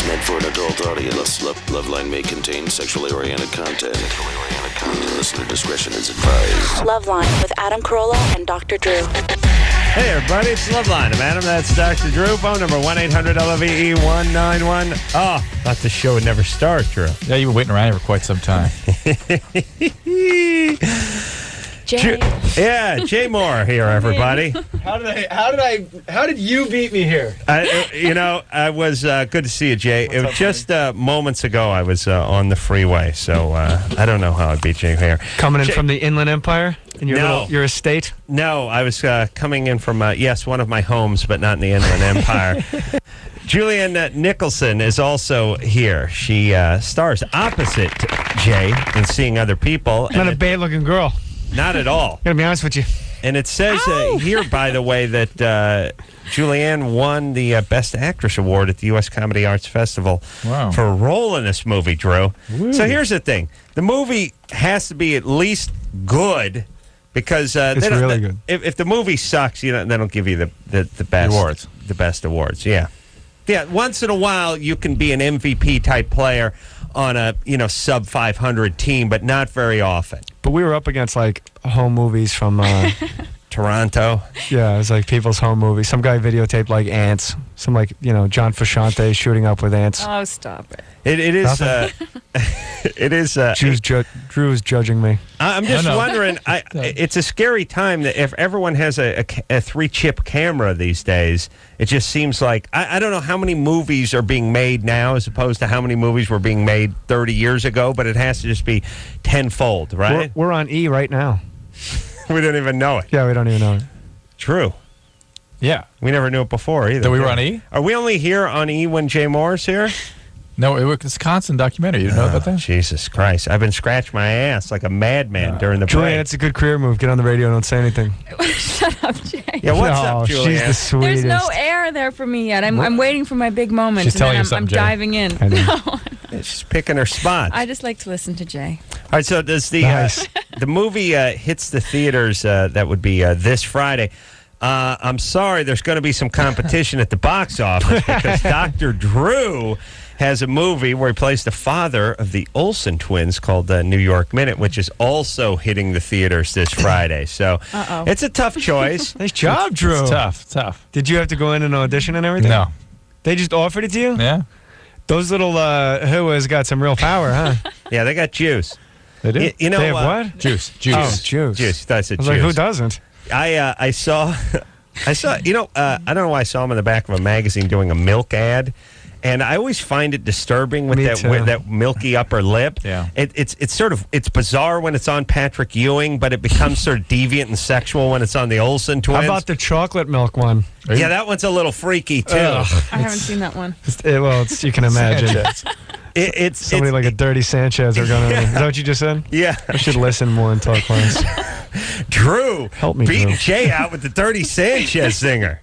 Meant for an adult audience. LoveLine may contain sexually oriented content. Listener discretion is advised. LoveLine with Adam Carolla and Dr. Drew. Hey, everybody, it's LoveLine. I'm Adam, that's Dr. Drew. Phone number 1-800-LOVE-191. Oh, thought the show would never start, Drew. Yeah, you've been waiting around here for quite some time. Jay. Jay Mohr here, everybody. How did you beat me here? I was good to see you, Jay. It was just moments ago I was on the freeway, so I don't know how I beat you here. Coming in from the Inland Empire in your estate? No, I was coming in from, one of my homes, but not in the Inland Empire. Julianne Nicholson is also here. She stars opposite Jay in Seeing Other People. Not a bad-looking girl. Not at all. Gotta be honest with you. And it says here, by the way, that Julianne won the Best Actress Award at the U.S. Comedy Arts Festival for a role in this movie, Drew. Woo. So here's the thing. The movie has to be at least good because it's really good. If the movie sucks, they don't give you the best awards. The best awards, yeah. Yeah, once in a while you can be an MVP type player on a sub 500 team, but not very often. But we were up against like home movies from Toronto. Yeah, it was like people's home movies. Some guy videotaped like ants. Some John Frusciante shooting up with ants. Oh, stop it. It is. It is. Drew's judging me. I'm just wondering. It's a scary time that if everyone has a 3-chip camera these days, it just seems like I don't know how many movies are being made now as opposed to how many movies were being made 30 years ago. But it has to just be tenfold, right? We're on E right now. We don't even know it. Yeah, we don't even know it. True. Yeah. We never knew it before either. That we were on E? Are we only here on E when Jay Mohr's here? No, it was a Wisconsin documentary. You know about that? Jesus Christ. I've been scratching my ass like a madman during the break. Julianne, it's a good career move. Get on the radio and don't say anything. Shut up, Jay. Yeah, what's up, Julianne? She's the sweetest. There's no air there for me yet. I'm waiting for my big moment. She's telling you I'm something, Jay. diving in. I know. No. She's picking her spots. I just like to listen to Jay. All right, so does the the movie hits the theaters? That would be this Friday. I'm sorry, there's going to be some competition at the box office because Dr. Drew has a movie where he plays the father of the Olsen twins called New York Minute, which is also hitting the theaters this Friday. So it's a tough choice. Nice job, Drew. It's tough. Did you have to go in and audition and everything? No. They just offered it to you? Yeah. Those little whoas got some real power, huh? Yeah, they got juice. They do? You know they have what? Juice. Oh, juice. Juice. That's it. I was like, who doesn't? I saw, I don't know why I saw him in the back of a magazine doing a milk ad. And I always find it disturbing with that milky upper lip. Yeah. It's bizarre when it's on Patrick Ewing, but it becomes sort of deviant and sexual when it's on the Olsen twins. How about the chocolate milk one? Yeah, that one's a little freaky too. I haven't seen that one. You can imagine. It's somebody like a dirty Sanchez are going to. Is that what you just said? Yeah. I should listen more and talk less. Drew, help me, beating Drew. Jay out with the dirty Sanchez singer.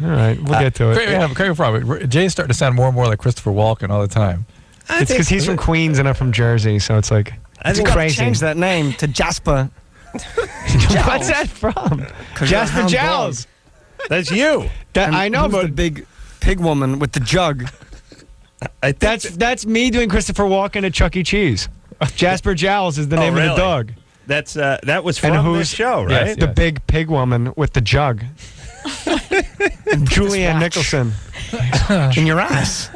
All right, we'll get to it. Correct problem. Jay's starting to sound more and more like Christopher Walken all the time. It's because he's from Queens and I'm from Jersey, so it's like it's crazy. Change that name to Jasper. What's that from? Jasper Jowls. That's you. I know, but the big pig woman with the jug. That's me doing Christopher Walken at Chuck E. Cheese. Jasper Jowls is the name of the dog. That was from this show, right? Yes, the big pig woman with the jug. Julianne Nicholson in your ass.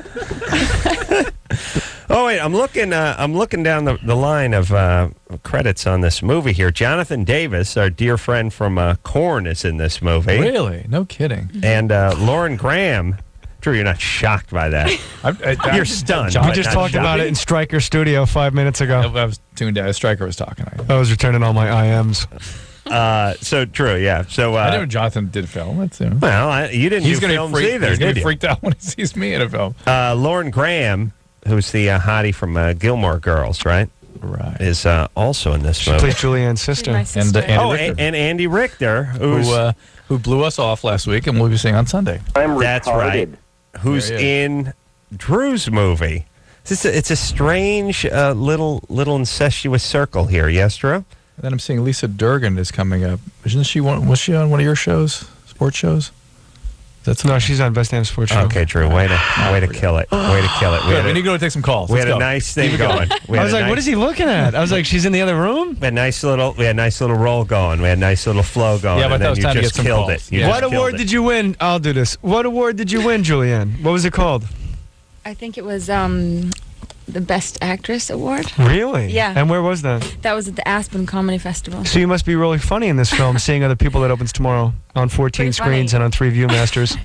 Oh wait, I'm looking down the line of credits on this movie here. Jonathan Davis, our dear friend from Korn, is in this movie. Really? No kidding. And Lauren Graham. Drew, you're not shocked by that. You're stunned. We just talked about it in Stryker Studio 5 minutes ago. I was tuned out. Stryker was talking. I was returning all my IMs. So true, yeah. So I know Jonathan did film. That's him. Well, you didn't do films either, He's did going to be you? freaked out when he sees me in a film. Lauren Graham, who's the hottie from Gilmore Girls, right? Right. Is also in this She movie. plays Julianne's sister. And Andy Richter. And Andy Richter, who blew us off last week and we'll be seeing on Sunday. That's right. Who's in Drew's movie. It's a strange little incestuous circle here, yes, Drew? And then I'm seeing Lisa Durgan is coming up. Was she on one of your shows, sports shows? Is No, she's on Best Damn Sports Show. Okay, Drew. Way to kill it. Way to kill it. Good, we need to go take some calls. We Let's had go. a nice thing going. I was like, what is he looking at? I was like, she's in the other room? We had a nice little roll going. We had a nice little flow going. Yeah, but and that then was you time to just get some killed calls. it. You Yeah. What just award killed it. did you win? I'll do this. What award did you win, Julianne? What was it called? I think it was the Best Actress Award. Really? Yeah. And where was that? That was at the Aspen Comedy Festival. So you must be really funny in this film, seeing other people that opens tomorrow on 14 Pretty screens funny. and on 3 Viewmasters.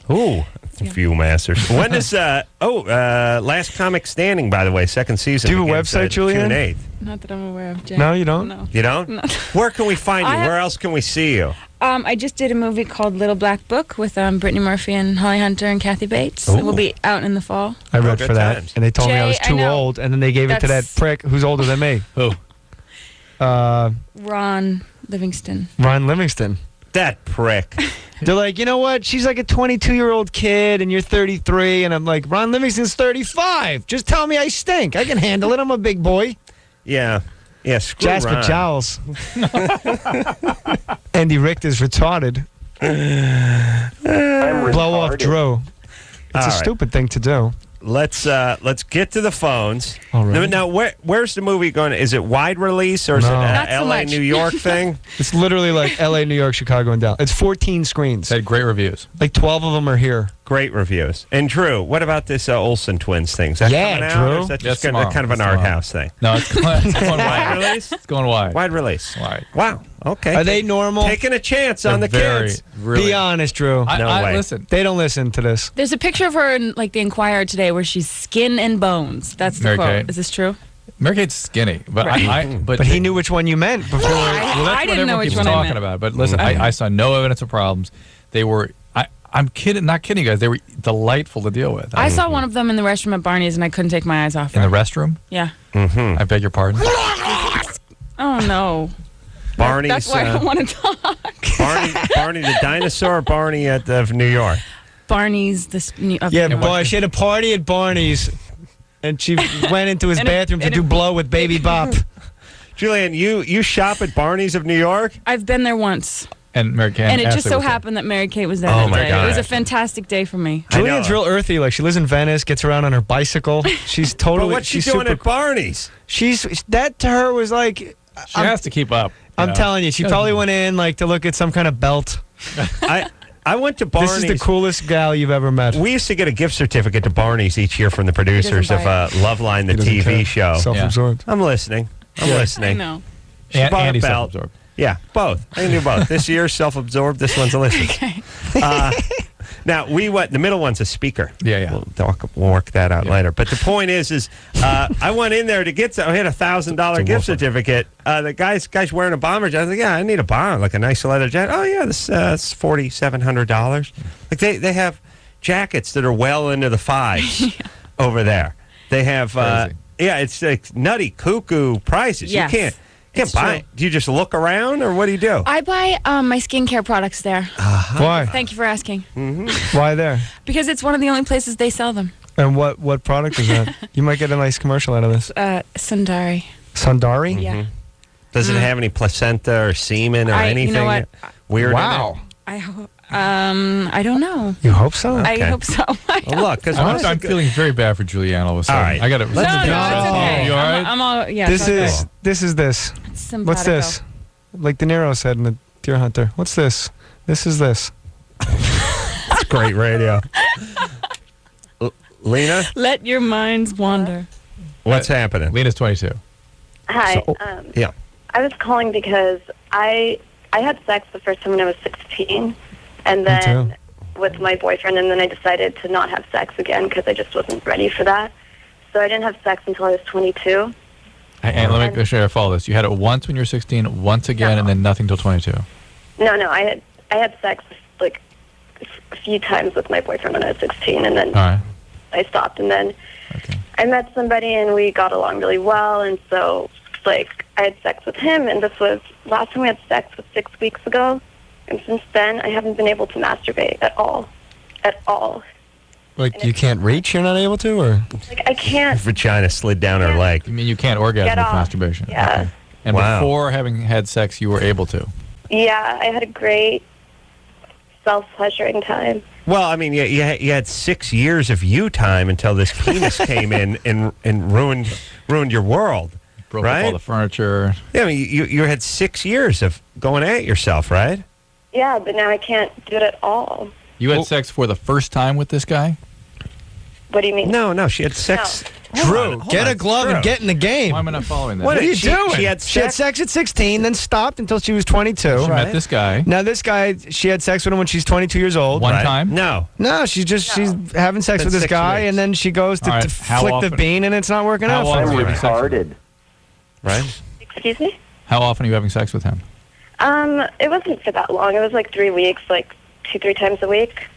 Ooh, Viewmasters. When does Last Comic Standing, by the way, second season? Do you have a begins, website, Julianne? June 8th. Not that I'm aware of, Jay. No, you don't? No. You don't? No. Where can we find you? I have- Where else can we see you? I just did a movie called Little Black Book with Brittany Murphy and Holly Hunter and Kathy Bates. Ooh. It will be out in the fall. I read good for that, times. and they told me I Jay, was I too know. old, and then they gave it to that That's- prick who's older than me. Who? Ron Livingston. Ron Livingston. That prick. They're like, you know what? She's like a 22-year-old kid, and you're 33. And I'm like, Ron Livingston's 35. Just tell me I stink. I can handle it. I'm a big boy. Yeah. Yeah, screw Jasper Ron. Jowls. Andy Richter's retarded. Blow off Drew. It's All a right. stupid thing to do. Let's get to the phones. All right. Now, where's the movie going? Is it wide release or is No. it Not so L.A. much. New York thing? It's literally like L.A., New York, Chicago, and down. It's 14 screens. Had great reviews. Like 12 of them are here. Great reviews. And Drew, what about this Olsen twins thing? Is that Yeah, coming out, Drew. or is that just That's kind of an tomorrow. art That's house thing? No, it's going Wide wide. release? It's going wide. Wide release. Wide. Wow. Okay. Are they normal? Taking a chance on the They're very, kids. Really. Be honest, Drew. No way. Listen. They don't listen to this. There's a picture of her in like the Inquirer today where she's skin and bones. That's the Mary quote. Kate. Is this true? Mary Kate's skinny, but But he knew which one you meant before. Well, that's I what didn't know everyone which keeps one I talking meant. about. But listen, I saw no evidence of problems. They were. I'm kidding, not kidding, you guys. They were delightful to deal with. I saw one of them in the restroom at Barney's and I couldn't take my eyes off in her. the restroom. Yeah. I beg your pardon. Oh no. Barney's, That's why I don't want to talk. Barney the dinosaur, or Barney of New York. Barney's Yeah, boy, she had a party at Barney's, and she went into his In a- bathroom to in a- do blow with Baby Bop. Julianne, you shop at Barney's of New York? I've been there once. And Mary Kate. And it just Ashley so was there. happened that Mary Kate was there Oh, that my day. God. It was a fantastic day for me. I know. Julianne's real earthy. Like, she lives in Venice, gets around on her bicycle. She's But totally. what's she she's doing super, at Barney's? that to her was like. She has to keep up. I'm telling you, she probably went in like to look at some kind of belt. I went to Barney's. This is the coolest gal you've ever met. We used to get a gift certificate to Barney's each year from the producers of buy LoveLine, the He doesn't TV care. show. Self-absorbed. I'm listening. I'm I listening. know. She And bought a Andy's belt. self-absorbed. Yeah, both. I can do both. This year's self-absorbed. This one's a listener. Now the middle one's a speaker. Yeah. We'll work that out later. But the point is I went in there to get. I had $1,000 gift certificate. The guy's wearing a bomber jacket. I was like, yeah, I need a bomber, like a nice leather jacket. Oh yeah, this is $4,700. Like they have jackets that are well into the fives over there. They have. Crazy. It's like nutty cuckoo prices. Yes, You can't it's buy. true. Do you just look around, or what do you do? I buy my skincare products there. Why? Thank you for asking. Why there? Because it's one of the only places they sell them. And what product is that? You might get a nice commercial out of this. Sundari. Sundari? Yeah. Does it have any placenta or semen or You anything know what? weird? Wow. I don't know. You hope so? I Okay. hope so. Well, look, because I'm feeling very bad for Julianne all of a sudden. All right. I got to. No, it's okay. You all right? I'm all, yeah. This it's is this. okay. It's What's this? simpatico. Like De Niro said in The Deer Hunter. What's this? This is this. it's great radio. Lena, Let your minds wander. what's happening? Lena's 22. Hi. Yeah. I was calling because I had sex the first time when I was 16, and Me then too. with my boyfriend, and then I decided to not have sex again because I just wasn't ready for that. So I didn't have sex until I was 22. And let me make sure I follow this. You had it once when you were 16, once again, and then nothing till 22. No, I had sex like a few times with my boyfriend when I was 16, and then All right. I stopped, and then Okay. I met somebody and we got along really well, and so like I had sex with him, and this was last time we had sex was 6 weeks ago, and since then I haven't been able to masturbate at all. Like you can't reach? You're not able to, or? Like I can't. Vagina slid down her leg. You mean you can't orgasm Get with off. masturbation? Yeah. Okay. And Wow. before having had sex, you were able to. Yeah, I had a great self-pleasuring time. Well, I mean, you had 6 years of you time until this penis came in and ruined your world. Broke right? up all the furniture. Yeah, I mean, you had 6 years of going at yourself, right? Yeah, but now I can't do it at all. You had sex for the first time with this guy? What do you mean? No, she had sex. Drew, get a glove and get in the game. Why am I not following that? What are you doing? She had sex at 16, then stopped until she was 22. She met this guy. Now this guy, she had sex with him when she's 22 years old. One time? No, she's having sex with this 6 guy, weeks. and then she goes to, All right, to how flick the often? bean, and it's not working out How for often her. are you having sex with him? right? Excuse me? How often are you having sex with him? It wasn't for that long. It was like 3 weeks, like 2-3 times a week.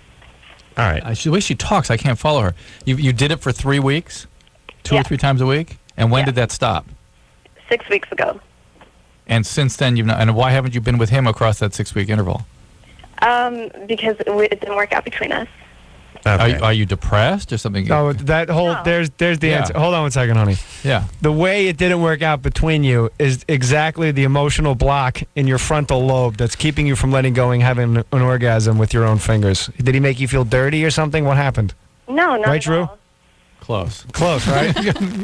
All right. The way she talks, I can't follow her. You did it for 3 weeks? 2 or 3 times a week? And when did that stop? 6 weeks ago. And since then, you've not. And why haven't you been with him across that 6 week interval? Because it didn't work out between us. Okay. Are you depressed or something? No, that whole No. there's the Yeah. answer. Hold on 1 second, honey. Yeah. The way it didn't work out between you is exactly the emotional block in your frontal lobe that's keeping you from letting go and having an orgasm with your own fingers. Did he make you feel dirty or something? What happened? No, not Right, at Drew? all. Close. Close, right?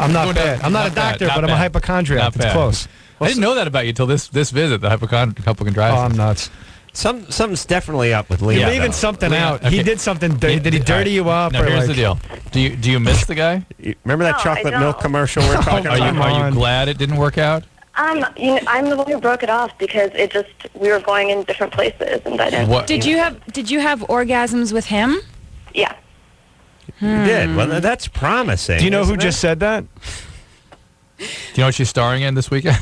I'm not bad. I'm not a doctor, but I'm a hypochondriac. Not It's bad. close. I didn't know that about you until this visit, the hypochondriasis. Oh, I'm nuts. Something's definitely up with Lee. You're Yeah. leaving something Yeah, out. okay. He did something dirty. Did he dirty you up? Now, or here's like, the deal. Do you miss the guy? Remember that No, I chocolate milk don't. commercial we're talking Are about? you on. glad it didn't work out? I'm the one who broke it off because we were going in different places, and I didn't. What? Did you have orgasms with him? Yeah. You did. Well, that's promising. Do you know who isn't just it? said that? Do you know what she's starring in this weekend?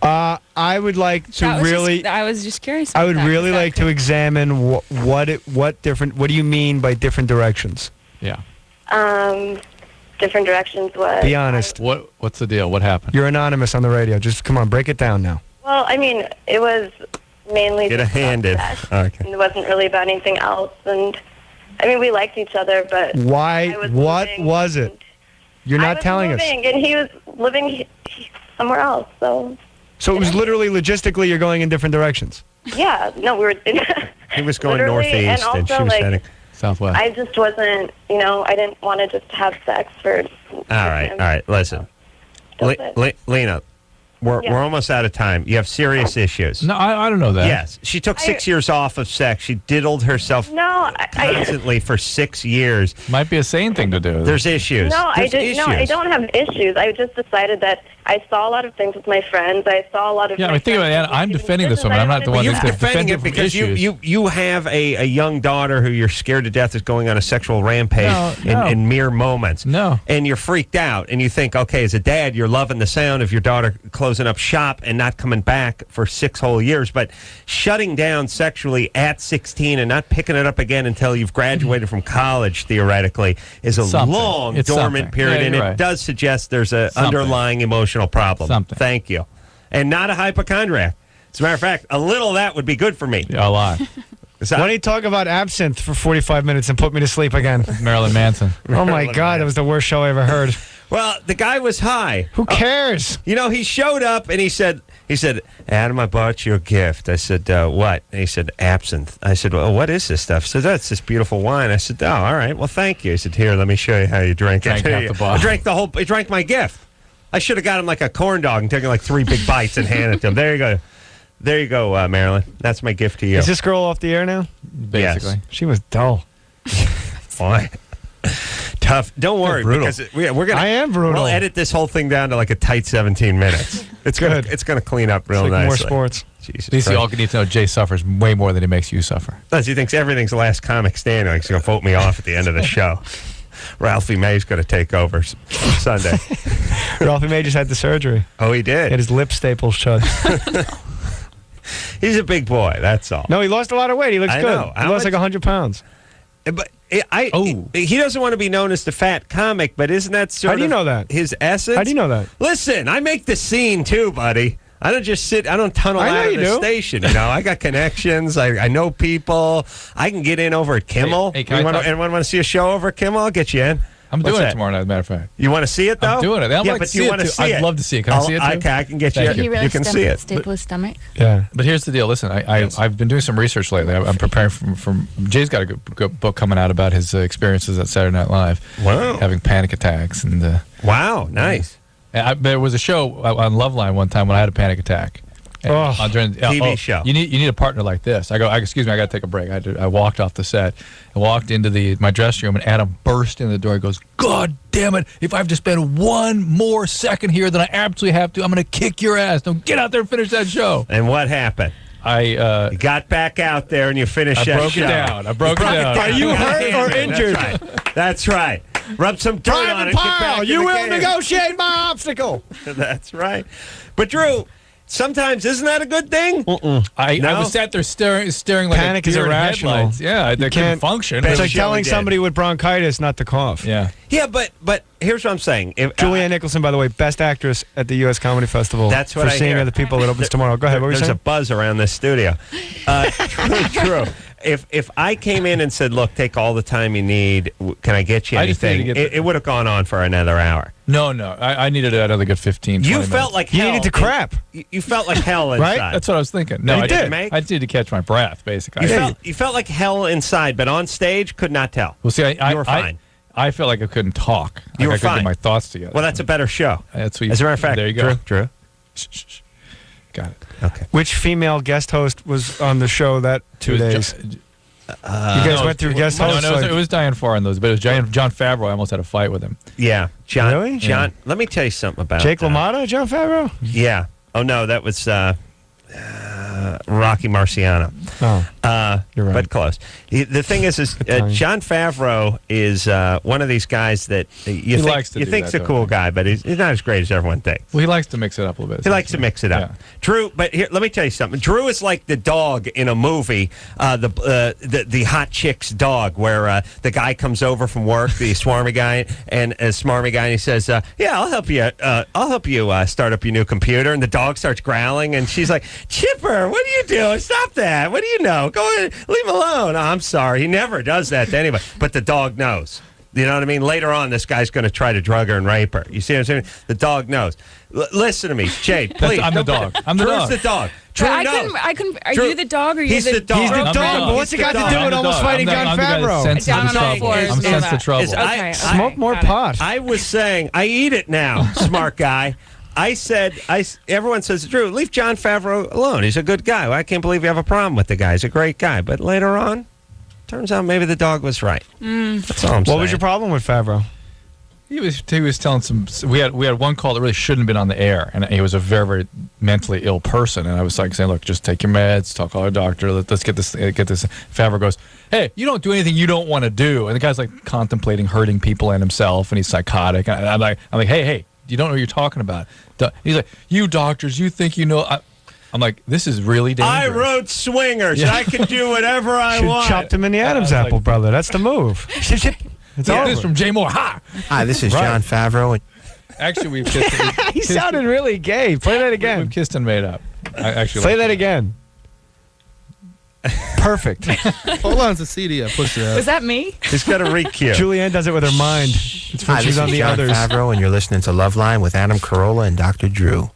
I would like to really. I was just curious. I about would that, really 'cause that like to examine what do you mean by different directions? Yeah. Different directions was. Be honest. What's the deal? What happened? You're anonymous on the radio. Just come on, break it down now. Well, I mean, it was mainly. Get a just about hand in. sex, Okay. and it wasn't really about anything else, and I mean, we liked each other, but. Why? I was What moving, was it? You're I not was telling us. moving, and he was living somewhere else. So. So it was literally logistically you're going in different directions. Yeah. No, we were. He was going Literally, northeast, and and she also, was like, heading. Southwest. I just wasn't. I didn't want to just have sex for. All right. Listen, Lena, we're Yeah. almost out of time. You have serious issues. No, I don't know that. Yes, she took 6 years off of sex. She diddled herself No, I. constantly for 6 years. Might be a sane thing to do. There's issues. No, There's I don't have issues. I just decided that I saw a lot of things with my friends. I saw a lot of. Yeah, I my mean, think about it, friends Anna, I'm making defending this decisions. woman. I I'm not the wanted one to You're that's do that. defending it from because issues. you have a young daughter who you're scared to death is going on a sexual rampage No. in mere moments. No. And you're freaked out, and you think, okay, as a dad, you're loving the sound of your daughter closing up shop and not coming back for 6 whole years, but shutting down sexually at 16 and not picking it up again until you've graduated from college, theoretically, is a Something. long It's dormant something. period, Yeah, and you're it right. does suggest there's a Something. underlying emotional problem. Something. Thank you. And not a hypochondriac. As a matter of fact, a little of that would be good for me. Yeah, a lot. So- Why don't you talk about absinthe for 45 minutes and put me to sleep again? Marilyn Manson. Oh my God, that was the worst show I ever heard. Well, the guy was high. Who cares? He showed up and he said, Adam, I bought you a gift. I said, what? And he said, absinthe. I said, well, what is this stuff? He said, that's this beautiful wine. I said, oh, all right. Well, thank you. He said, here, let me show you how you drink it. Drank half the bottle. He drank my gift. I should have got him like a corn dog and taken like 3 big bites and handed it to him. There you go. There you go, Marilyn. That's my gift to you. Is this girl off the air now? Basically. Yes. She was dull. Why? Tough. Don't worry, brutal. because we're gonna. I am brutal. We'll edit this whole thing down to like a tight 17 minutes. It's Good. gonna clean up real It's like nicely. more sports. Jesus At least you all Christ. need to know Jay suffers way more than he makes you suffer. Does he thinks everything's the last comic standing? Like he's gonna vote me off at the end of the show. Ralphie May's gonna take over Sunday. Ralphie May just had the surgery. Oh, he He did. had his lip staples shut. He's a big boy. That's all. No, he lost a lot of weight. He looks I good. know. He How lost much- like 100 pounds. But Oh. he doesn't want to be known as the fat comic. But isn't that sort How do you of know that? his essence? How do you know that? Listen, I make the scene too, buddy. I don't just sit. I don't tunnel I know out of you the do. station. I got connections. I know people. I can get in over at Kimmel. Hey, can I talk- Anyone want to see a show over at Kimmel? I'll get you in. I'm What's doing it that? tomorrow night, as a matter of fact. You want to see it though? I'm doing it. I'm yeah, like, but see you it want to too. see I'd it. love to see it. Can I see it too? Okay, I can get you. Did he really You can see it. staple his stomach? Yeah. But here's the deal. Listen, I've been doing some research lately. I'm preparing from Jay's got a good book coming out about his experiences at Saturday Night Live. Wow. Having panic attacks and. Wow, nice. There was a show on LoveLine one time when I had a panic attack. And during TV show. You need a partner like this. I go, excuse me, I got to take a break. I walked off the set and walked into my dressing room, and Adam burst in the door. He goes, God damn it! If I have to spend one more second here than I absolutely have to, I'm going to kick your ass. Now get out there and finish that show. And what happened? You got back out there and you finished that broke show. it down. I broke it down. Are you hurt or injured? That's right. Rub some dirt on it. Get back you in the will game. negotiate my obstacle. That's right. But Drew, sometimes isn't that a good thing? I was sat there staring like Panic a is deer in irrational. headlights. Yeah, they couldn't can't function. It's like Surely telling did. somebody with bronchitis not to cough. Yeah. Yeah, but here's what I'm saying. If, Julianne Nicholson, by the way, best actress at the U.S. Comedy Festival. That's what for I seeing hear. other people that opens tomorrow. Go ahead. What were you there's a saying? buzz around this studio. True. If I came in and said, "Look, take all the time you need. Can I get you I just need to anything?" get It would have gone on for another hour. No. I needed another good 15, 20 You minutes. felt like You hell. needed to crap. You felt like hell Right? inside. That's what I was thinking. No, You I did. didn't. Make? I needed to catch my breath, basically. You felt like hell inside, but on stage could not tell. Well, see, You were fine. I felt like I couldn't talk. You were I couldn't fine. get my thoughts together. Well, that's a better show. That's what As a matter of fact, there you go. Drew. Shh, shh, shh. Got it. Okay. Which female guest host was on the show that 2 It was days? you guys went through guest hosts? No, it was Diane Farr in those, but it was John Favreau. I almost had a fight with him. Yeah, John. Really? John. Let me tell you something about Jake that. LaMotta, John Favreau? Yeah. Oh no, that was Rocky Marciano. Oh, you're right. But close. The thing is timing. John Favreau is one of these guys that you think, likes to you do think's that, a cool though. guy, but he's not as great as everyone thinks. Well, he likes to mix it up a little bit. He likes to mix it up. Yeah. Drew, but here, let me tell you something. Drew is like the dog in a movie, the hot chick's dog, where the guy comes over from work, the smarmy guy, and he says, "Yeah, I'll help you. I'll help you start up your new computer." And the dog starts growling, and she's like, "Chipper, what are you doing? Stop that! What do you know? Go ahead, leave him alone." Oh, I'm sorry. He never does that to anybody, but the dog knows. You know what I mean? Later on, this guy's going to try to drug her and rape her. You see what I'm saying? The dog knows. Listen to me, Jade, please. I'm the dog. I'm the Drew's dog. the dog. But Drew I knows. couldn't. Are Drew- you the dog or He's you the dog. He's the I'm dog, the dog. but what's it He's got the to dog. do I'm with the almost dog. fighting I'm John the guy that Favreau? senses Down the on all trouble. fours. I'm sense the trouble. Is Okay. Smoke more pot. I was saying, I eat it now, smart guy. I said, everyone says, Drew, leave John Favreau alone. He's a good guy. Well, I can't believe you have a problem with the guy. He's a great guy. But later on, turns out maybe the dog was right. That's all I'm saying. What was your problem with Favreau? He was telling some. We had one call that really shouldn't have been on the air, and he was a very, very mentally ill person. And I was like saying, "Look, just take your meds, talk to our doctor. Let's get this. Favreau goes, "Hey, you don't do anything you don't want to do." And the guy's like contemplating hurting people and himself, and he's psychotic. And I'm like, hey, you don't know what you're talking about. He's like, "You doctors, you think you know." I'm like, this is really dangerous. I wrote Swingers. Yeah. I can do whatever I Should want. chopped him in the Adam's I was apple, like- brother. That's the move. It's Yeah, over. this from Jay Mohr. Ha! Hi, this is Right. John Favreau. And Actually, we've kissed. He sounded really gay. Play that We've again. kissed and made up. I actually Play like that it. again. Perfect. Hold on, it's a CD. I pushed it out. Was that me? He's got a re-cue. Julianne does it with her mind. It's when Hi, she's this on is the John others. Favreau, and you're listening to Loveline with Adam Carolla and Dr. Drew.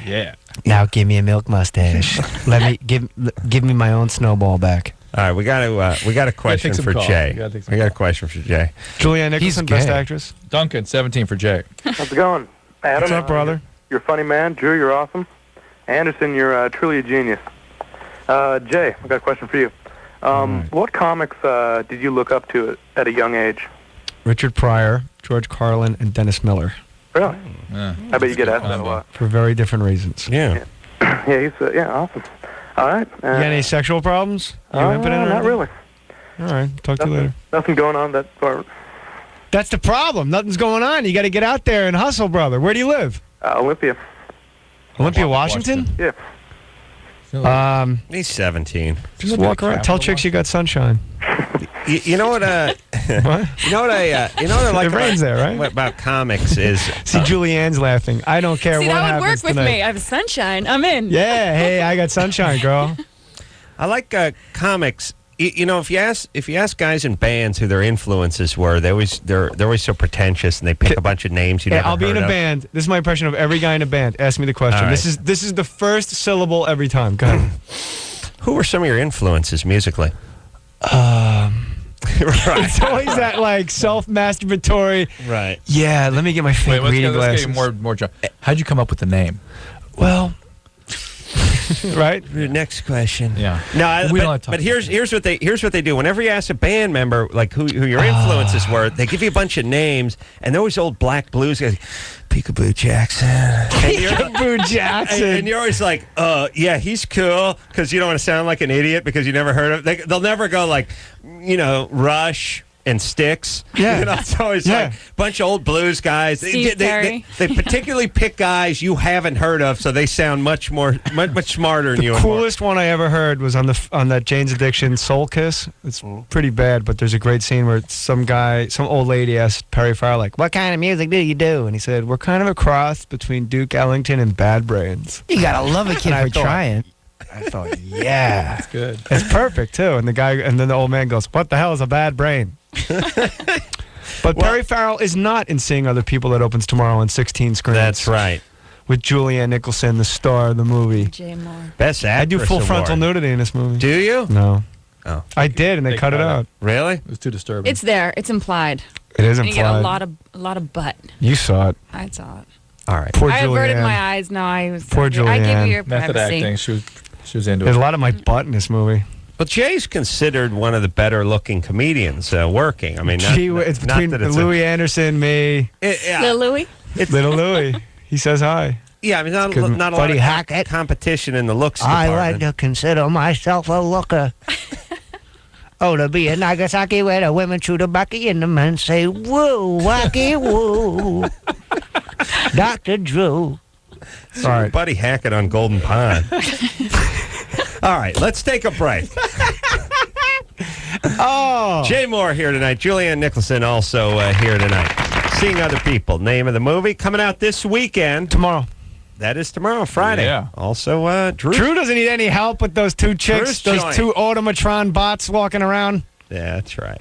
Yeah. Now give me a milk mustache. Let me give me my own snowball back. All right, we got a question take some for calls. Jay. We gotta take some We got a calls. question for Jay. Julianne Nicholson, best gay. actress. Duncan, 17 for Jay. How's it going? Adam, What's up, brother? You're a funny man. Drew, you're awesome. Anderson, you're truly a genius. Jay, I've got a question for you. What comics did you look up to at a young age? Richard Pryor, George Carlin, and Dennis Miller Really? Yeah. I bet you get Good asked that a combo. lot. for very different reasons. Yeah. Yeah, he's awesome. All right. You got any sexual problems? You impotent or not anything? really. All right. Talk to you later. Nothing going on that far. That's the problem. Nothing's going on. You got to get out there and hustle, brother. Where do you live? Olympia. Olympia, Washington? Yeah. He's 17. Just walk around. Tell chicks you got sunshine. You know what? What? You know what I like It rains there, right? about comics is See, Julianne's laughing. I don't care See, what that would happens work with tonight. me. I have sunshine. I'm in. Yeah, hey, I got sunshine, girl. I like comics you know, if you ask guys in bands who their influences were, they're always so pretentious, and they pick a bunch of names you never I'll be in heard a of. band. This is my impression of every guy in a band. Ask me the question. All right. This is the first syllable every time. Go ahead. Who were some of your influences musically? Right. Right. It's always that like self-masturbatory. Right. Yeah, let me get my fake reading let's glasses. get more. How'd you come up with the name? Well, right. Your next question. Yeah. No, We don't have to but talk here's what they do. Whenever you ask a band member like who your influences were, they give you a bunch of names, and they're always old black blues guys. Peekaboo Jackson. Peekaboo Jackson. And you're always like, yeah, he's cool, because you don't want to sound like an idiot because you never heard of. They'll never go like, Rush and Styx. Yeah. It's always like a bunch of old blues guys. Steve Perry. They particularly pick guys you haven't heard of, so they sound much smarter than you. The coolest one I ever heard was on that Jane's Addiction Soul Kiss. It's pretty bad, but there's a great scene where some old lady asked Perry Farrell, like, "What kind of music do you do?" And he said, "We're kind of a cross between Duke Ellington and Bad Brains." You gotta love a kid And I for thought- trying. I thought, yeah, That's good. it's perfect too. And then the old man goes, "What the hell is a bad brain?" But Perry Farrell is not in Seeing Other People that opens tomorrow on 16 screens. That's right. With Julianne Nicholson, the star of the movie. Jay Mohr. Best actress I do full award. frontal nudity in this movie. Do you? No. Oh. I did, and they cut it out. Really? It was too disturbing. It's there. It's implied. It is And you get a implied. lot of butt. You saw it. I saw it. All right. Poor I averted Julianne. my eyes. No, I was. Poor I give Julianne. you your Method privacy. acting. She was into There's it. a lot of my butt in this movie. Well, Jay's considered one of the better-looking comedians working. I mean, It's between Louis Anderson, me, Lil Louie. little Louis. He says hi. Yeah, I mean, not Good a lot buddy of Hackett. competition in the looks I like department. to consider myself a looker. Oh, to be in Nagasaki where the women chew tobacco and the men say, woo, wacky, woo. Dr. Drew. All right. Buddy Hackett on Golden Pond. All right, let's take a break. Jay Mohr here tonight. Julianne Nicholson also here tonight. Seeing Other People. Name of the movie coming out this weekend. Tomorrow. That is tomorrow, Friday. Yeah. Also, Drew. Drew doesn't need any help with those two chicks, Drew's those joint. two automatron bots walking around. Yeah, that's right.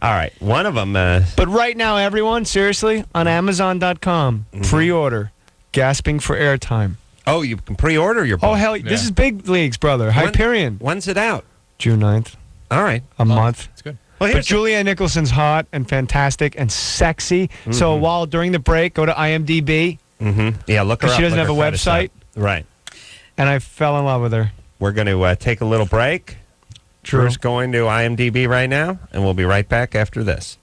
All right, one of them. But right now, everyone, seriously, on Amazon.com, pre-order, gasping for airtime. Oh, you can pre-order your book. Oh, hell, this is big leagues, brother. Hyperion. When's it out? June 9th. All right. A month. It's good. Well, But here's Julianne Nicholson's hot and fantastic and sexy. So while during the break, go to IMDb, yeah, look her up. because she doesn't Look have a her credits website, up. Right. and I fell in love with her. We're going to take a little break. True. Drew's going to IMDb right now, and we'll be right back after this.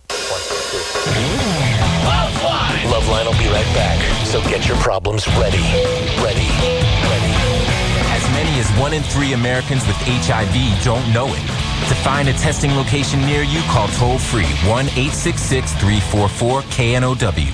LoveLine will be right back. So get your problems ready. Ready. As many as 1 in 3 Americans with HIV don't know it. To find a testing location near you, call toll-free 1-866-344-KNOW.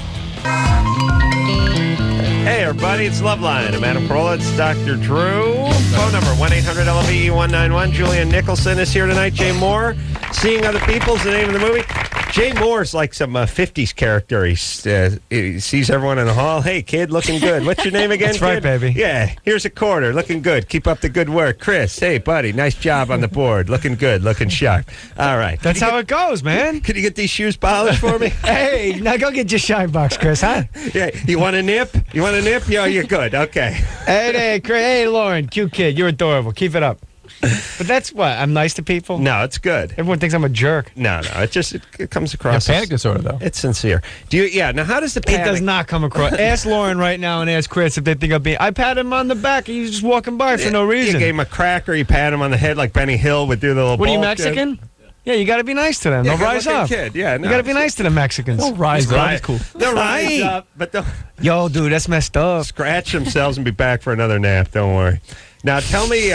Hey, everybody, it's LoveLine. I'm Adam Carolla. It's Dr. Drew. Phone number 1-800-LOVE-191. Julianne Nicholson is here tonight. Jay Mohr. Seeing Other People is the name of the movie. Jay Mohr's like some 50s character. He sees everyone in the hall. Hey, kid, looking good. What's your name again, That's right, kid? baby. Yeah, here's a quarter. Looking good. Keep up the good work. Chris, hey, buddy, nice job on the board. Looking good. Looking sharp. All right. That's how it goes, man. Could you get these shoes polished for me? Hey, now go get your shine box, Chris, huh? Yeah, you want a nip? You want a nip? Yeah, you're good. Okay. Hey, Chris. Hey, Lauren, cute kid. You're adorable. Keep it up. But that's what? I'm nice to people? No, it's good. Everyone thinks I'm a jerk. No, it just it comes Yeah, across. panic disorder, though. It's sincere. Do you? Yeah. Now, how does the It panic? does not come across. Ask Lauren right now and ask Chris if they think I'm being. I pat him on the back and he's just walking by for no reason. You gave him a cracker. You pat him on the head like Benny Hill would do the little. What are you, ball Mexican? Yeah, you got to be nice to them. Yeah, They'll rise good-looking up. kid. Yeah, You got to be nice to the Mexicans. They'll rise up. It's cool. They'll rise up, but they'll Yo, dude, that's messed up. scratch themselves and be back for another nap. Don't worry. Now tell me.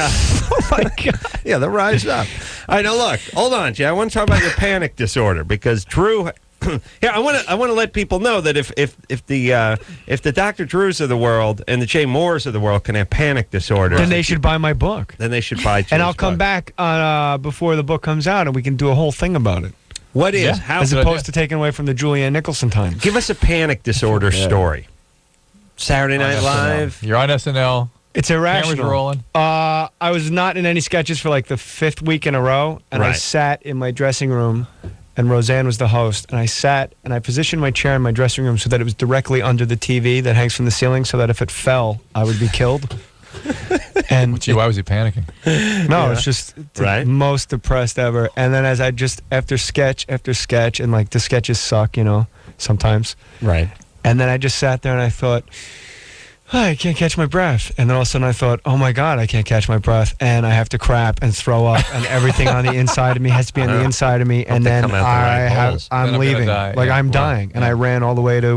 Oh my God. Yeah, they'll rise up. All right, now look. Hold on, Jay. I want to talk about your panic disorder because Drew. Yeah, I want to let people know that if the Dr. Drews of the world and the Jay Mohrs of the world can have panic disorder, Then they should buy my book. then they should buy. Jay's And I'll come book. back before the book comes out and we can do a whole thing about it. What is Yeah. how? As good opposed idea. to taking away from the Julianne Nicholson time. Give us a panic disorder story. Saturday Night On SNL. Live. You're on SNL. It's irrational. Cameras rolling. I was not in any sketches for like the 5th week in a row, and I Right. sat in my dressing room, and Roseanne was the host, and I sat and I positioned my chair in my dressing room so that it was directly under the TV that hangs from the ceiling, so that if it fell, I would be killed. And Gee, why was he panicking? no, it's just the Right. most depressed ever. And then as I just after sketch, and like the sketches suck, sometimes. Right. And then I just sat there and I thought, I can't catch my breath. And then all of a sudden I thought, oh my God, I can't catch my breath. And I have to crap and throw up. And everything on the inside of me has to be on the inside of me. And they then come out the right holes. I'm Then I'm gonna leaving. die. Like Yeah. I'm dying. And I ran all the way to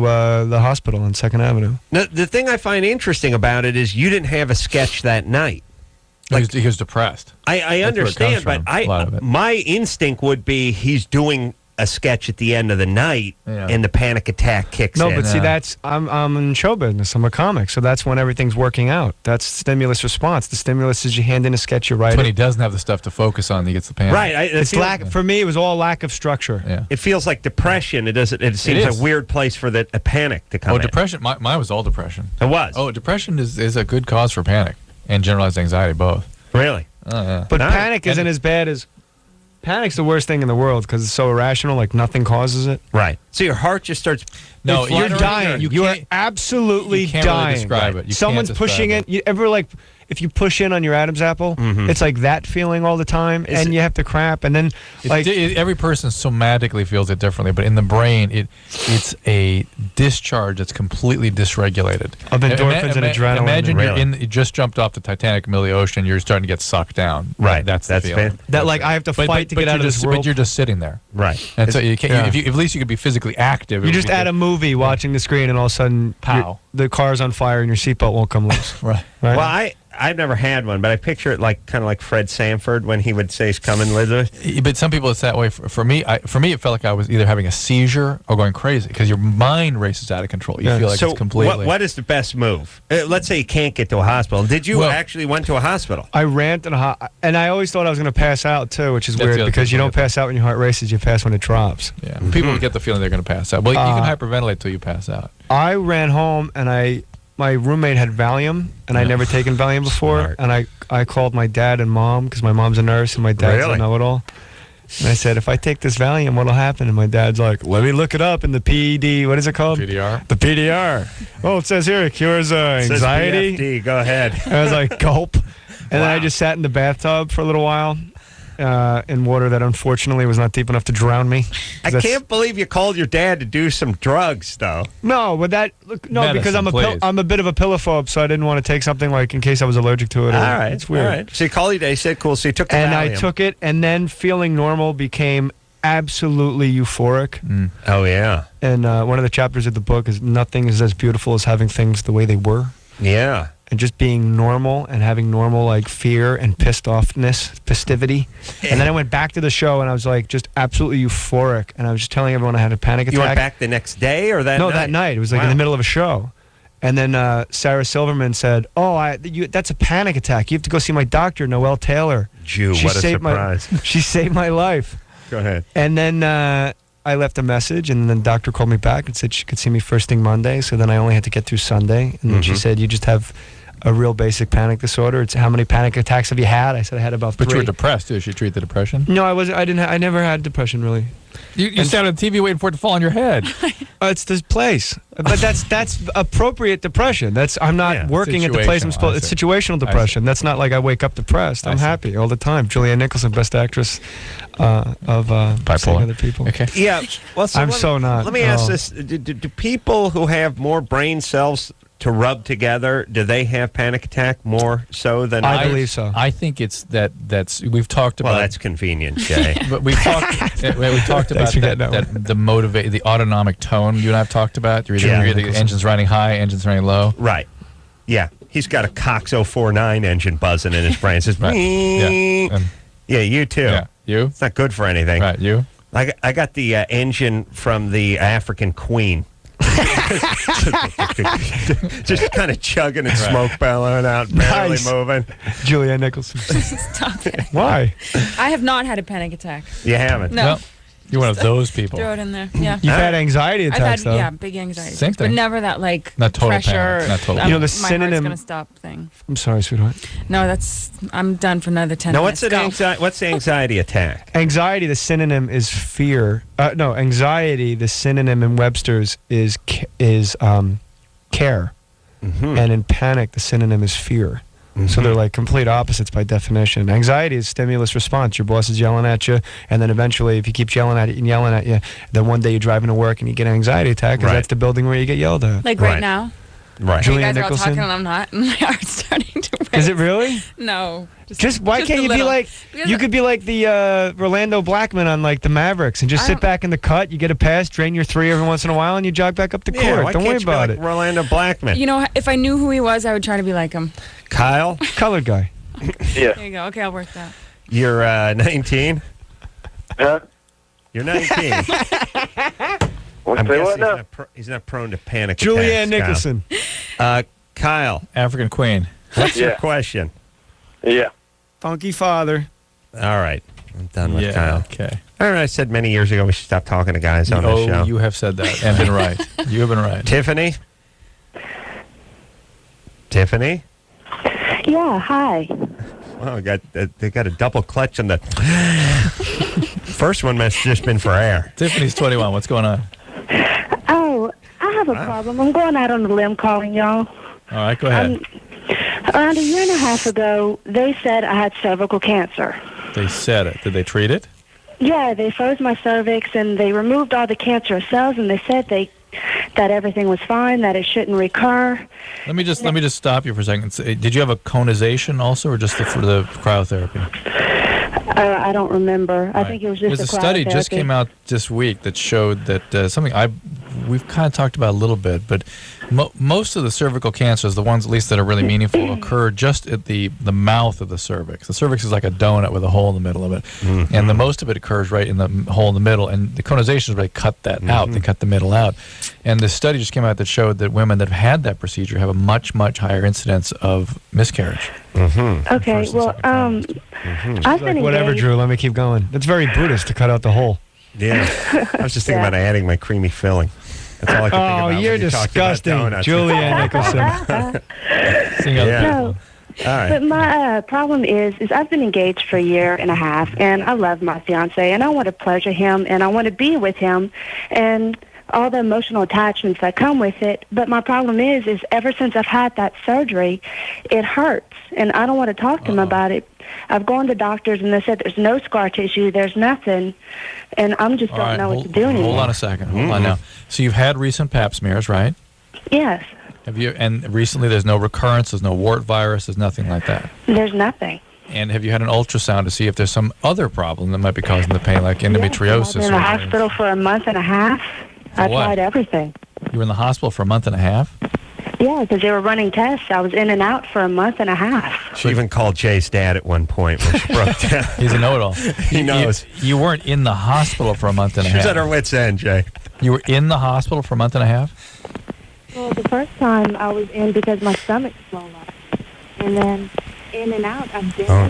the hospital on 2nd Avenue. Now, the thing I find interesting about it is you didn't have a sketch that night. He was depressed. I That's where it understand, comes but from, a lot of it. my instinct would be he's doing a sketch at the end of the night, Yeah. and the panic attack kicks No, in. but see, I'm in show business. I'm a comic, so that's when everything's working out. That's stimulus response. The stimulus is you hand in a sketch, you write When he it. doesn't have the stuff to focus on, he gets the panic. right. It's for me. It was all lack of structure. Yeah. It feels like depression. It doesn't. It seems is. a weird place for a panic to come. Oh, in. depression. Mine was all depression. It was. Oh, depression is a good cause for panic and generalized anxiety, both. really? Oh, yeah. But Nice. panic isn't as bad as panic's the worst thing in the world because it's so irrational. Like nothing causes it. Right. So your heart just starts. No, You're fluttering. dying. You You are can't- absolutely you can't really dying. describe it. You Someone's can't pushing describe it. You ever like if you push in on your Adam's apple, it's like that feeling all the time, and you have to crap, and then like Every person somatically feels it differently, but in the brain, it's a discharge that's completely dysregulated. Of endorphins and adrenaline. Imagine Really? you just jumped off the Titanic in the middle of the ocean, you're starting to get sucked down. Right. That's the That's feeling. fair. that like I have to fight to get out of this world. But you're just sitting there. Right. And so you can't. Yeah. If at least you could be physically active. You just add a movie watching the screen, and all of a sudden, Pow. the car's on fire, and your seatbelt won't come loose. Right. Right? Well, I've never had one, but I picture it like kind of like Fred Sanford when he would say he's coming, Elizabeth. But some people it's that way. For me, it felt like I was either having a seizure or going crazy because your mind races out of control. You feel like so it's completely. what is the best move? Let's say you can't get to a hospital. Did you actually went to a hospital? I ran and I always thought I was going to pass out too, which is That's the weird other because you thing. don't pass out when your heart races. You pass when it drops. Yeah, people get the feeling they're going to pass out. Well, you can hyperventilate till you pass out. I ran home and my roommate had Valium, and I'd never taken Valium before. Smart. And I called my dad and mom because my mom's a nurse and my dad's Really? a know-it-all. And I said, if I take this Valium, what'll happen? And my dad's like, let me look it up in the PD. What is it called? PDR. The PDR. Oh, it says here it cures anxiety. Says PFD. Go ahead. I was like, gulp. And then I just sat in the bathtub for a little while in water that unfortunately was not deep enough to drown me. I can't believe you called your dad to do some drugs, though. No, but because Medicine, please. I'm a bit of a pillowphobe, so I didn't want to take something like in case I was allergic to it. All right, It's weird. All right. So you called your dad. He said, "Cool." So you took the And I Valium. took it, and then feeling normal became absolutely euphoric. Oh yeah. And one of the chapters of the book is nothing is as beautiful as having things the way they were. Yeah. And just being normal and having normal like fear and pissed offness, festivity. And then I went back to the show and I was like just absolutely euphoric. And I was just telling everyone I had a panic attack. You went back the next day or that No, night? that night. It was like in the middle of a show. And then Sarah Silverman said, that's a panic attack. You have to go see my doctor, Noelle Taylor. Jew, what a surprise. She saved my life. Go ahead. And then I left a message, and then the doctor called me back and said she could see me first thing Monday. So then I only had to get through Sunday. And then she said, you just have a real basic panic disorder. It's how many panic attacks have you had? I said I had about 3. But you were depressed too. Did she treat the depression? No, I wasn't. I never had depression really. You sat on the TV waiting for it to fall on your head. It's this place, but that's appropriate depression. I'm not working at the place I'm supposed. It's situational depression. That's not like I wake up depressed. I'm happy all the time. Julianne Nicholson, best actress of Bipolar. Other people. Okay. Yeah. Well, I'm so not. Let me ask this: do people who have more brain cells to rub together, do they have panic attack more so than I others? believe so. I think it's that's we've talked about. Well, that's convenient, Jay. But we've talked about the autonomic tone you and I have talked about. You're either the engine's running high, engine's running low. Right. Yeah. He's got a Cox 049 engine buzzing in his brain. It says, Right. Yeah. Yeah, you too. Yeah. You? It's not good for anything. Right. You? I got the engine from the African Queen. Just kind of chugging and smoke bellowing out, barely Nice. moving. Julianne Nicholson. Stop it. Why? I have not had a panic attack. You haven't? No. You're one of those people. Throw it in there. Yeah. You've had anxiety I've attacks, had, though. yeah, big anxiety Same attacks, but thing. never that like Not total pressure. panic, not total You know, the my synonym- heart's gonna stop thing. I'm sorry, sweetheart. No, I'm done for another 10 Now, minutes. what's the anxiety attack? Anxiety, the synonym is fear. No, anxiety, the synonym in Webster's is care. Mm-hmm. And in panic, the synonym is fear. So they're like complete opposites by definition. Anxiety is stimulus response. Your boss is yelling at you, and then eventually, if he keeps yelling at you and yelling at you, then one day you're driving to work and you get an anxiety attack because Right. that's the building where you get yelled at. Like Right. right now. Right. You Julianne guys are all Nicholson. talking and I'm not, and my heart's starting to race. Is it really? No. Just why just can't a you be little. like Because you could be like the Orlando Blackman on like the Mavericks and just I sit don't- back in the cut. You get a pass, drain your three every once in a while, and you jog back up the court. Yeah, why Don't can't worry you be about like it. Orlando Blackman. You know, if I knew who he was, I would try to be like him. Kyle, Colored guy. Yeah. There you go. Okay, I'll work that. you're 19. Huh? You're 19. What's I'm say guessing what now? he's not prone to panic Julianne attacks, Nicholson. Kyle, African Queen. what's your Yeah. question? Yeah. Funky father. All right. I'm done with Yeah. Kyle. Okay. All right, I said many years ago we should stop talking to guys on this show. You have said that and been right. You have been right. Tiffany? Tiffany? Yeah, hi. Oh, they got a double clutch on the first one must have just been for air. Tiffany's 21. What's going on? Oh, I have a problem. I'm going out on a limb calling y'all. All right, go ahead. Around a year and a half ago, they said I had cervical cancer. They said it. Did they treat it? Yeah, they froze my cervix and they removed all the cancerous cells, and they said that everything was fine, that it shouldn't recur. Let me just stop you for a second. Did you have a conization also, or just for the cryotherapy? I don't remember. I think it was just There's the a study just cryotherapy. came out this week that showed that something we've kind of talked about a little bit, but most of the cervical cancers, the ones at least that are really meaningful, occur just at the mouth of the cervix. The cervix is like a donut with a hole in the middle of it, and the most of it occurs right in the hole in the middle. And the conizations really cut that out; they cut the middle out. And the study just came out that showed that women that have had that procedure have a much higher incidence of miscarriage. Okay, well, I've been Like, whatever, engaged. Drew. Let me keep going. It's very Buddhist to cut out the hole. Yeah. I was just thinking about adding my creamy filling. That's all I could think about. Oh, when you're you talked about disgusting, donuts. Julianne Nicholson. Yeah. No, All right. but my problem is I've been engaged for a year and a half, and I love my fiance, and I want to pleasure him, and I want to be with him, and all the emotional attachments that come with it. But my problem is ever since I've had that surgery, it hurts, and I don't want to talk to him about it. I've gone to doctors, and they said there's no scar tissue, there's nothing, and I'm just All don't right, know what to do anymore. Hold on a second. Hold on now. So you've had recent Pap smears, right? Yes, Have you? And recently, there's no recurrence, there's no wart virus, there's nothing like that. there's nothing. And have you had an ultrasound to see if there's some other problem that might be causing the pain, like endometriosis? I've been in the hospital for a month and a half. I what? tried everything. You were in the hospital for a month and a half? Yeah, because they were running tests. I was in and out for a month and a half. She even called Jay's dad at one point when she broke down. He's a know-it-all. He knows. You weren't in the hospital for a month and a She was half. at her wit's end, Jay. You were in the hospital for a month and a half? Well, the first time I was in because my stomach swelled up. And then in and out, I've been All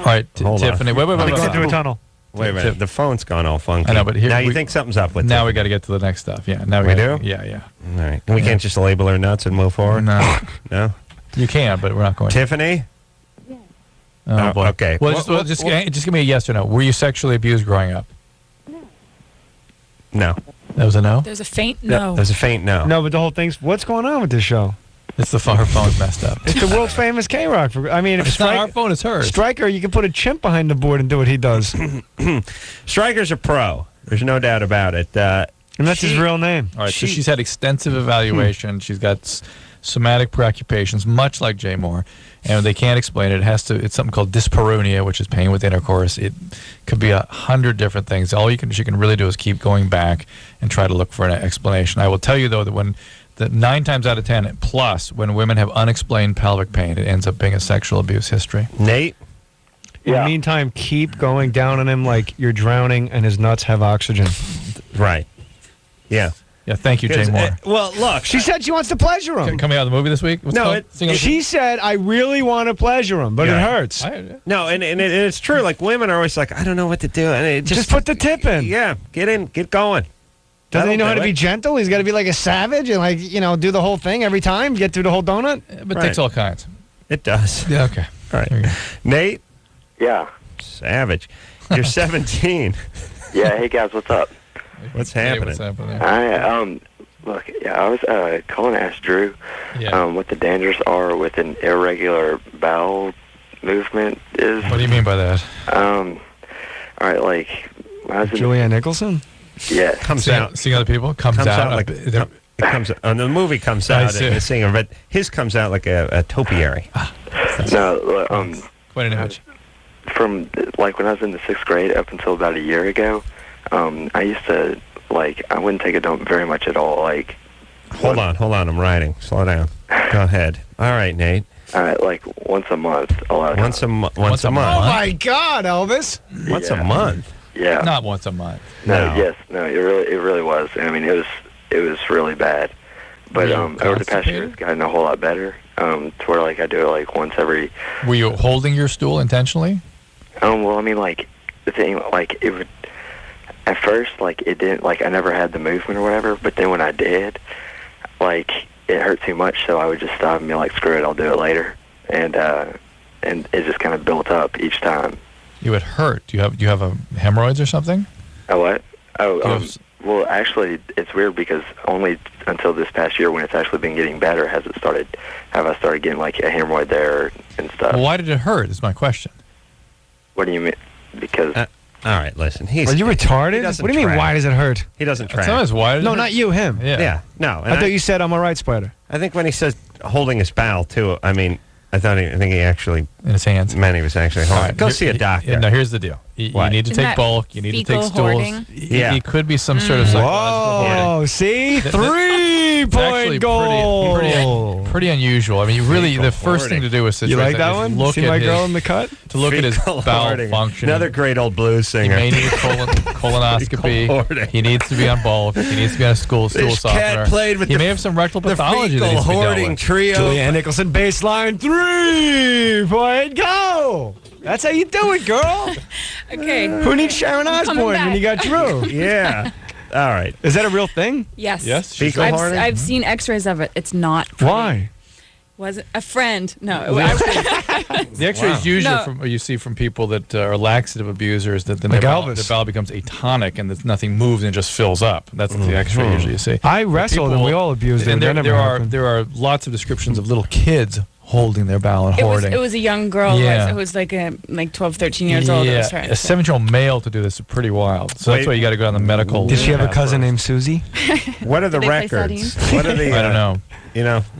right, Hold on. Tiffany. Wait. Let me go through a tunnel. Wait a minute. The phone's gone all funky. I know, but here now you think something's up with Now it. we got to get to the next stuff. Yeah, now We gotta- do? Yeah. All right. We can't just label her nuts and move forward? No. No? You can, but we're not going to. Tiffany? Oh, boy. okay. Well, Well, just give me a yes or no. Were you sexually abused growing up? No. That was a no? There's a faint no. There's a faint no. No, but the whole thing's what's going on with this show? It's her phone's messed up. It's the world famous K-Rock. I mean, if It's not our phone, it's hers. Stryker, you can put a chimp behind the board and do what he does. Stryker's a pro. There's no doubt about it. And that's his real name. All right, so she's had extensive evaluation. She's got somatic preoccupations, much like Jay Mohr, and they can't explain it. It's something called dyspareunia, which is pain with intercourse. It could be 100 different things. All she can really do is keep going back and try to look for an explanation. I will tell you, though, that 9 times out of 10, plus, when women have unexplained pelvic pain, it ends up being a sexual abuse history. Nate? In the meantime, keep going down on him like you're drowning and his nuts have oxygen. Right. Yeah. Yeah, thank you, Jay Mohr. Well, look. She said she wants to pleasure him. Coming out of the movie this week? What's No, called? She said, I really want to pleasure him, but it hurts. No, and it's true. Like, women are always like, I don't know what to do. And it Just put the tip in. Yeah, get in, get going. Doesn't he know how That'll to do be it. gentle? He's got to be like a savage and, like, do the whole thing every time, get through the whole donut? But it takes all kinds. It does. Yeah, okay. All right. Nate? Yeah. Savage. You're 17. Yeah. Hey guys, what's up? What's happening? Look, I was calling to ask Drew what the dangers are with an irregular bowel movement is. What do you mean by that? All right, like when I was in Julianne Nicholson? Yeah. Comes out. Seeing other people? Comes out like it comes. The movie comes out see. and the singer, but his comes out like a topiary. No, Quite an image. From like when I was in the 6th grade up until about a year ago, I used to I wouldn't take a dump very much at all. Like, hold on, I'm writing. Slow down. Go ahead. All right, Nate. All right, like once a month. A lot of Once a month. Oh, my God, Elvis. Once a month. Yeah. Not once a month. No. Yes. No. It really was. I mean, it was really bad. But over the past year, it's gotten a whole lot better. To where I do it once every. Were you holding your stool intentionally? Well, I mean, the thing, it would. At first, it didn't, I never had the movement or whatever. But then when I did, it hurt too much, so I would just stop and be like, screw it, I'll do it later. And it just kind of built up each time. You would hurt. Do you have a hemorrhoids or something? Oh, what? Oh, well, actually, it's weird because only until this past year, when it's actually been getting better, have I started getting a hemorrhoid there and stuff. Well, why did it hurt? Is my question. What do you mean? Because all right, listen. Are you retarded? What do you mean? Why does it hurt? He doesn't track. Sometimes why? No, not you. Him. Yeah. No. I thought you said I'm a right spider. I think when he says holding his bowel too, I mean, I think he actually in his hands. Man, he was actually holding. Go see a doctor. No, here's the deal. You need to take bulk. You need to take stools. Yeah. It could be some sort of psychological hoarding. Oh, see, 3-point goal. Pretty unusual. I mean, you really the first thing to do is you like that one? Look see at my girl in the cut to look at his bowel function. Another great old blues singer. He may need colonoscopy. He needs to be on bulk. He needs to be on a stool softener. He may have some rectal pathology that needs to be dealt with. Trio. Julianne Nicholson baseline 3-point goal. That's how you do it, girl. Okay. Who needs Sharon Osbourne when you got Drew? Yeah. All right. Is that a real thing? Yes. Yes. Fecal hoarding? I've seen X-rays of it. It's not. Pretty. Why? Was it a friend? No. The X-rays usually you see from people that are laxative abusers that the bowel becomes atonic and that nothing moves and it just fills up. That's what the X-ray usually you see. I wrestled and we all abused it. And there are lots of descriptions of little kids holding their bowel and hoarding. It was a young girl who was like 12, 13 years old. Yeah, Right. a 7-year-old male to do this is pretty wild. So that's why you got to go on the medical. Did she have a cousin named Susie? What are the records? What are the? I don't know.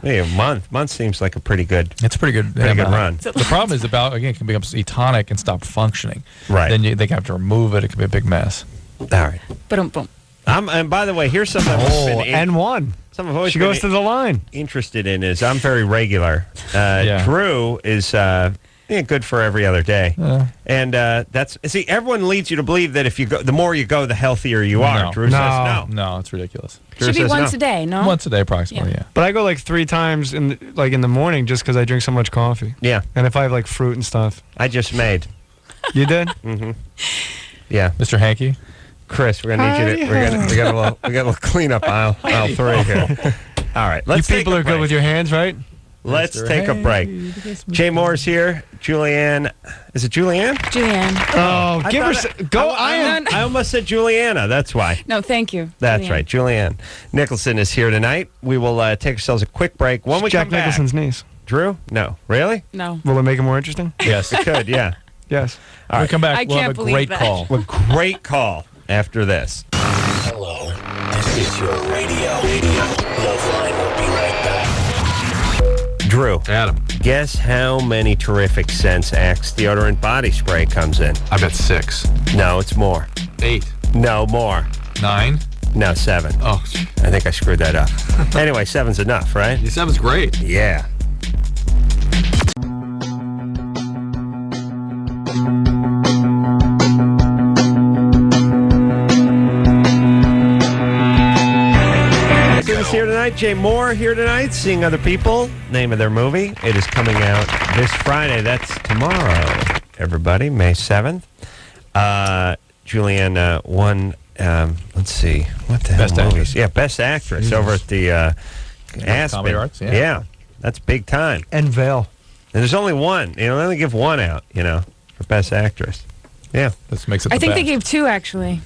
A month seems like a pretty good. It's a pretty good run. The problem is the bowel again can become atonic and stop functioning. Right. Then they have to remove it. It can be a big mess. All right. Boom. And by the way, here's something I've N1. She goes to the line. Interested in is I'm very regular. Drew is good for every other day, and everyone leads you to believe that if you go, the more you go, the healthier you are. No. Drew says no, it's ridiculous. Should be once a day, no? Once a day, approximately. Yeah. But I go 3 times in the morning just because I drink so much coffee. Yeah, and if I have fruit and stuff, I just made. You did? Mm-hmm. Yeah, Mr. Hankey. Chris, we're gonna need you to. We got a little cleanup aisle 3 here. All right, you people are good with your hands, right? Let's take a break. Jay Moore's here. Julianne, is it Julianne? Julianne. Oh, give her go. I almost said Juliana. That's why. No, thank you. That's Julianne. right. Julianne Nicholson is here tonight. We will take ourselves a quick break. When we Jack come back, Nicholson's niece. Drew? No, really? No. Will it make it more interesting? Yes, it could. Yeah. Yes. All right. When we come back. I We'll can't have a believe great that. call. A great call after this. Hello, this is your radio. LoveLine will be right back. Drew. Adam. Guess how many terrific scents Axe deodorant body spray comes in? I bet 6. No, it's more. 8. No, more. 9. No, 7. Oh, I think I screwed that up. Anyway, 7's enough, right? 7's great. Yeah. guest here tonight, Jay Mohr here tonight, Seeing Other People, name of their movie. It is coming out this Friday. That's tomorrow, everybody, May 7th. Julianne won, let's see, what the Best hell movies? Actress. Yeah, Best Actress over at the Aspen. Comedy Arts, yeah. Yeah, that's big time. And Vale. And there's only one. They only give one out, for Best Actress. Yeah. This makes it I the think best. they gave 2 actually.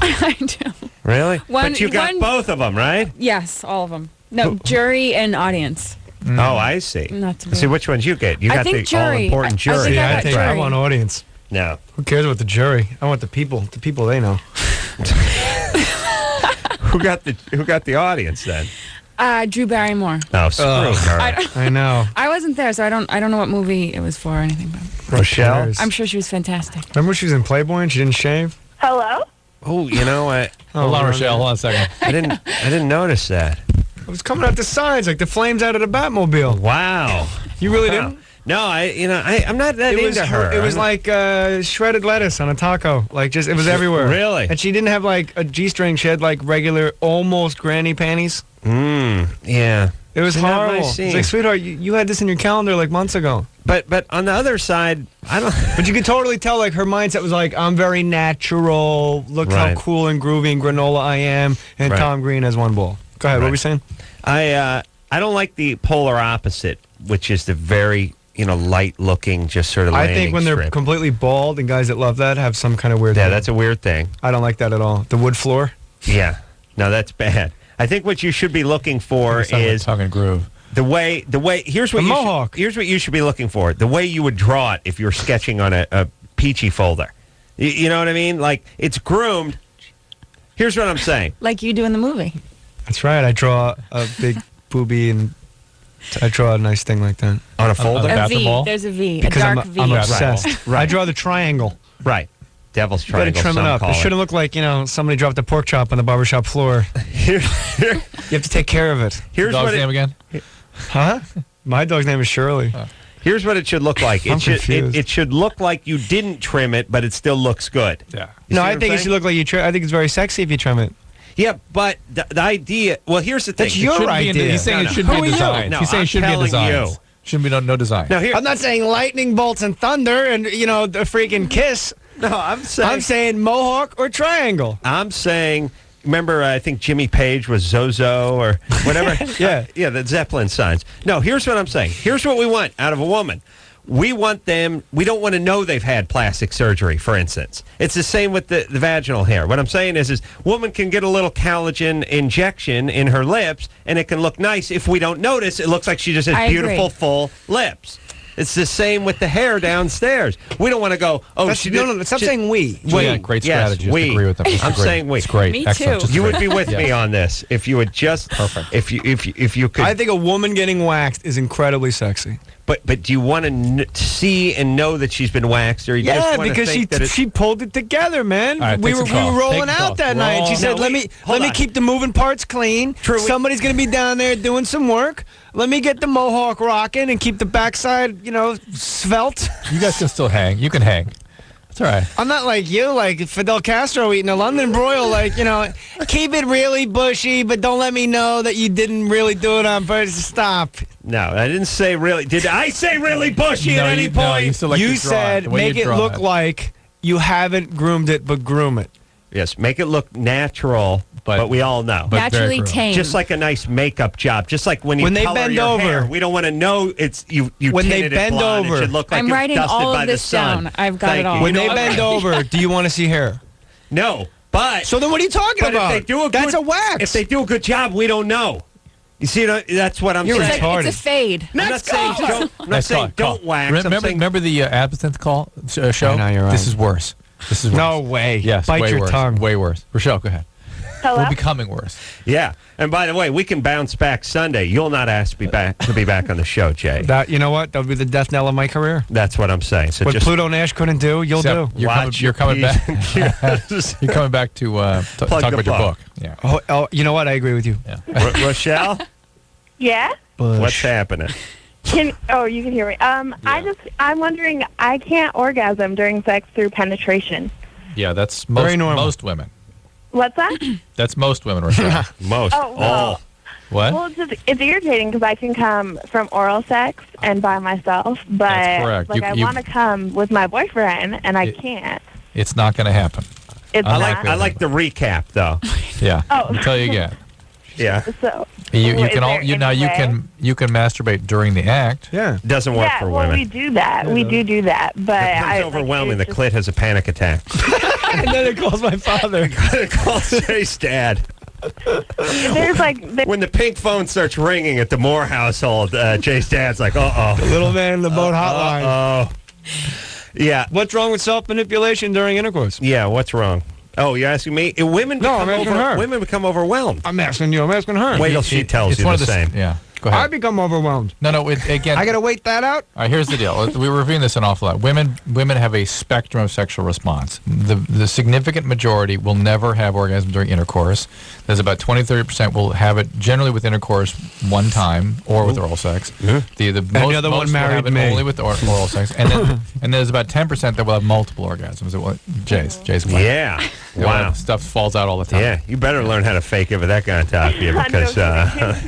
I do. Really? One- But you got one- both of them, right? Yes, all of them. No, jury and audience. Oh, I see. Not to See, which ones you get? You I got think the jury. all-important I jury. think I got I jury. want audience. No. Who cares about the jury? I want the people. The people they know. Who got the audience then? Drew Barrymore. Oh, screw her. I know. I wasn't there, so I don't know what movie it was for or anything. But Rochelle? I'm sure she was fantastic. Remember she was in Playboy and she didn't shave? Hello? Oh, you know what? Hold on, Rochelle. Hold on a second. I didn't notice that. It was coming out the sides like the flames out of the Batmobile. Wow. You really didn't? No, I'm not that It was into her. It was like shredded lettuce on a taco. Like it was everywhere. Really? And she didn't have like a G-string. She had like regular, almost granny panties. Yeah. It was Isn't that horrible. my It's scene? like, sweetheart, you had this in your calendar like months ago. But on the other side, I don't. But you could totally tell like her mindset was like, I'm very natural. Look Right. how cool and groovy and granola I am. And Right. Tom Green has one ball. Go ahead. What were we saying? I don't like the polar opposite, which is the very light looking, just sort of. I think landing when they're strip. completely bald and guys that love that have some kind of weird. Yeah, thing. that's a weird thing. I don't like that at all. The wood floor. Yeah, no, that's bad. I think what you should be looking for is tongue and groove. the way. Here's what The you mohawk. Here's what you should be looking for. The way you would draw it if you're sketching on a peachy folder. You know what I mean? Like it's groomed. Here's what I'm saying. Like you do in the movie. That's right. I draw a big booby and I draw a nice thing like that on a folder. A V. There's a V. Because a dark V. I'm obsessed. Right. I draw the triangle. Right. Devil's You gotta triangle. trim it some up. call It shouldn't look like somebody dropped a pork chop on the barbershop floor. You have to take care of it. Here's Dog's what name again? Huh? My dog's name is Shirley. Here's what it should look like. I'm confused. It should look like you didn't trim it, but it still looks good. Yeah. No, I think it should look like you trim. I think it's very sexy if you trim it. Yeah, but the idea. Well, here's the thing. That's your idea. He's saying No, it shouldn't no. be a Who are you? design. No, He's saying I'm it shouldn't be a telling design. you. Shouldn't be no design. Now here, I'm not saying lightning bolts and thunder and the freaking kiss. no, I'm saying mohawk or triangle. I'm saying. Remember, I think Jimmy Page was Zozo or whatever. Yeah. Yeah, the Zeppelin signs. No, here's what I'm saying. Here's what we want out of a woman. We want them. We don't want to know they've had plastic surgery, for instance. It's the same with the vaginal hair. What I'm saying is woman can get a little collagen injection in her lips, and it can look nice. If we don't notice, it looks like she just has I beautiful, agree. full lips. It's the same with the hair downstairs. We don't want to go, she did. No, stop saying we. Yeah, great strategy. Just we. agree with them. Just I'm agree. saying we. It's great. Me Excellent. too. Just You agree. would be with Yeah. me on this if you would just Perfect. If you could. I think a woman getting waxed is incredibly sexy. But do you want to see and know that she's been waxed, or you just Yeah, want because to think that she pulled it together, man. All right, we take were some call. rolling Take some out call. that night. She said, No, "Let hold me on. keep the moving parts clean. True. Somebody's gonna be down there doing some work. Let me get the mohawk rocking and keep the backside, svelte." You guys can still hang. You can hang. That's all right. I'm not like you, like Fidel Castro eating a London broil. Like keep it really bushy, but don't let me know that you didn't really do it on purpose. Stop. No, I didn't say really. Did I say really bushy at any No, point? you still like You to draw it, said the way make you it draw look like you haven't groomed it, but groom it. Yes, make it look natural, but we all know. but very Naturally gross. tame. Just like a nice makeup job, just like when you When they color bend your over. hair, we don't want to know it's you. When they tinted it bend blonde. over. It should look like I'm it was writing dusted all by of the this sun. down. I've got Thank it all. you. When they Okay. bend over, do you want to see hair? No, but So then what are you talking but about? if they do a That's good, a wax. If they do a good job, we don't know. You see, that's what I'm You're saying. It's like it's a fade. I'm not saying I'm not saying don't wax. I'm saying Remember the abstinence call show? I know, you're right. This is worse. This is worse. No way. Yes, Bite way your worse. tongue. Way worse. Rochelle, go ahead. Hello? We're becoming worse. yeah. And by the way, we can bounce back Sunday. You'll not ask me back to be back on the show, Jay. You know what? That would be the death knell of my career. That's what I'm saying. So What just Pluto Nash couldn't do, you'll Except do. You're coming back. Yes. You're coming back to talk the about your book. book. Yeah. Oh, you know what? I agree with you. Rochelle, Yeah? what's happening? You can hear me. I'm wondering, I can't orgasm during sex through penetration. Yeah, that's Very normal. most women. What's that? That's most women, Rochelle. Most. Oh, no. All. What? Well, it's irritating because I can come from oral sex and by myself, but That's correct. like You- I you- want to come with my boyfriend and I can't. It's not going to happen. It's I not. like the recap though. Yeah. Oh. Until you get. Yeah. So You is can all there you now any you way? can masturbate during the act. Yeah. Doesn't work Yeah, for well, women. we do that. We do that, but It's overwhelming. The clit has a panic attack. And then it calls my father. It calls Jay's dad. There's like When the pink phone starts ringing at the Mohr household, Jay's dad's like, uh-oh. The little man in the boat hotline. Oh. Yeah. What's wrong with self-manipulation during intercourse? Yeah, what's wrong? Oh, you're asking me? Women No, I'm become asking her. Women become overwhelmed. I'm asking you. I'm asking her. Wait till she tells It's you one the of the same. Yeah. Go ahead. I become overwhelmed. No, again. I got to wait that out? All right, here's the deal. We were reviewing this an awful lot. Women have a spectrum of sexual response. The significant majority will never have orgasm during intercourse. There's about 20-30% will have it generally with intercourse one time or with oral sex. The most other one will married have it me. only with oral sex. And then and there's about 10% that will have multiple orgasms. Jay's plan. Yeah. You know, Wow. Stuff falls out all the time. Yeah, you better learn how to fake it with that guy on top of you because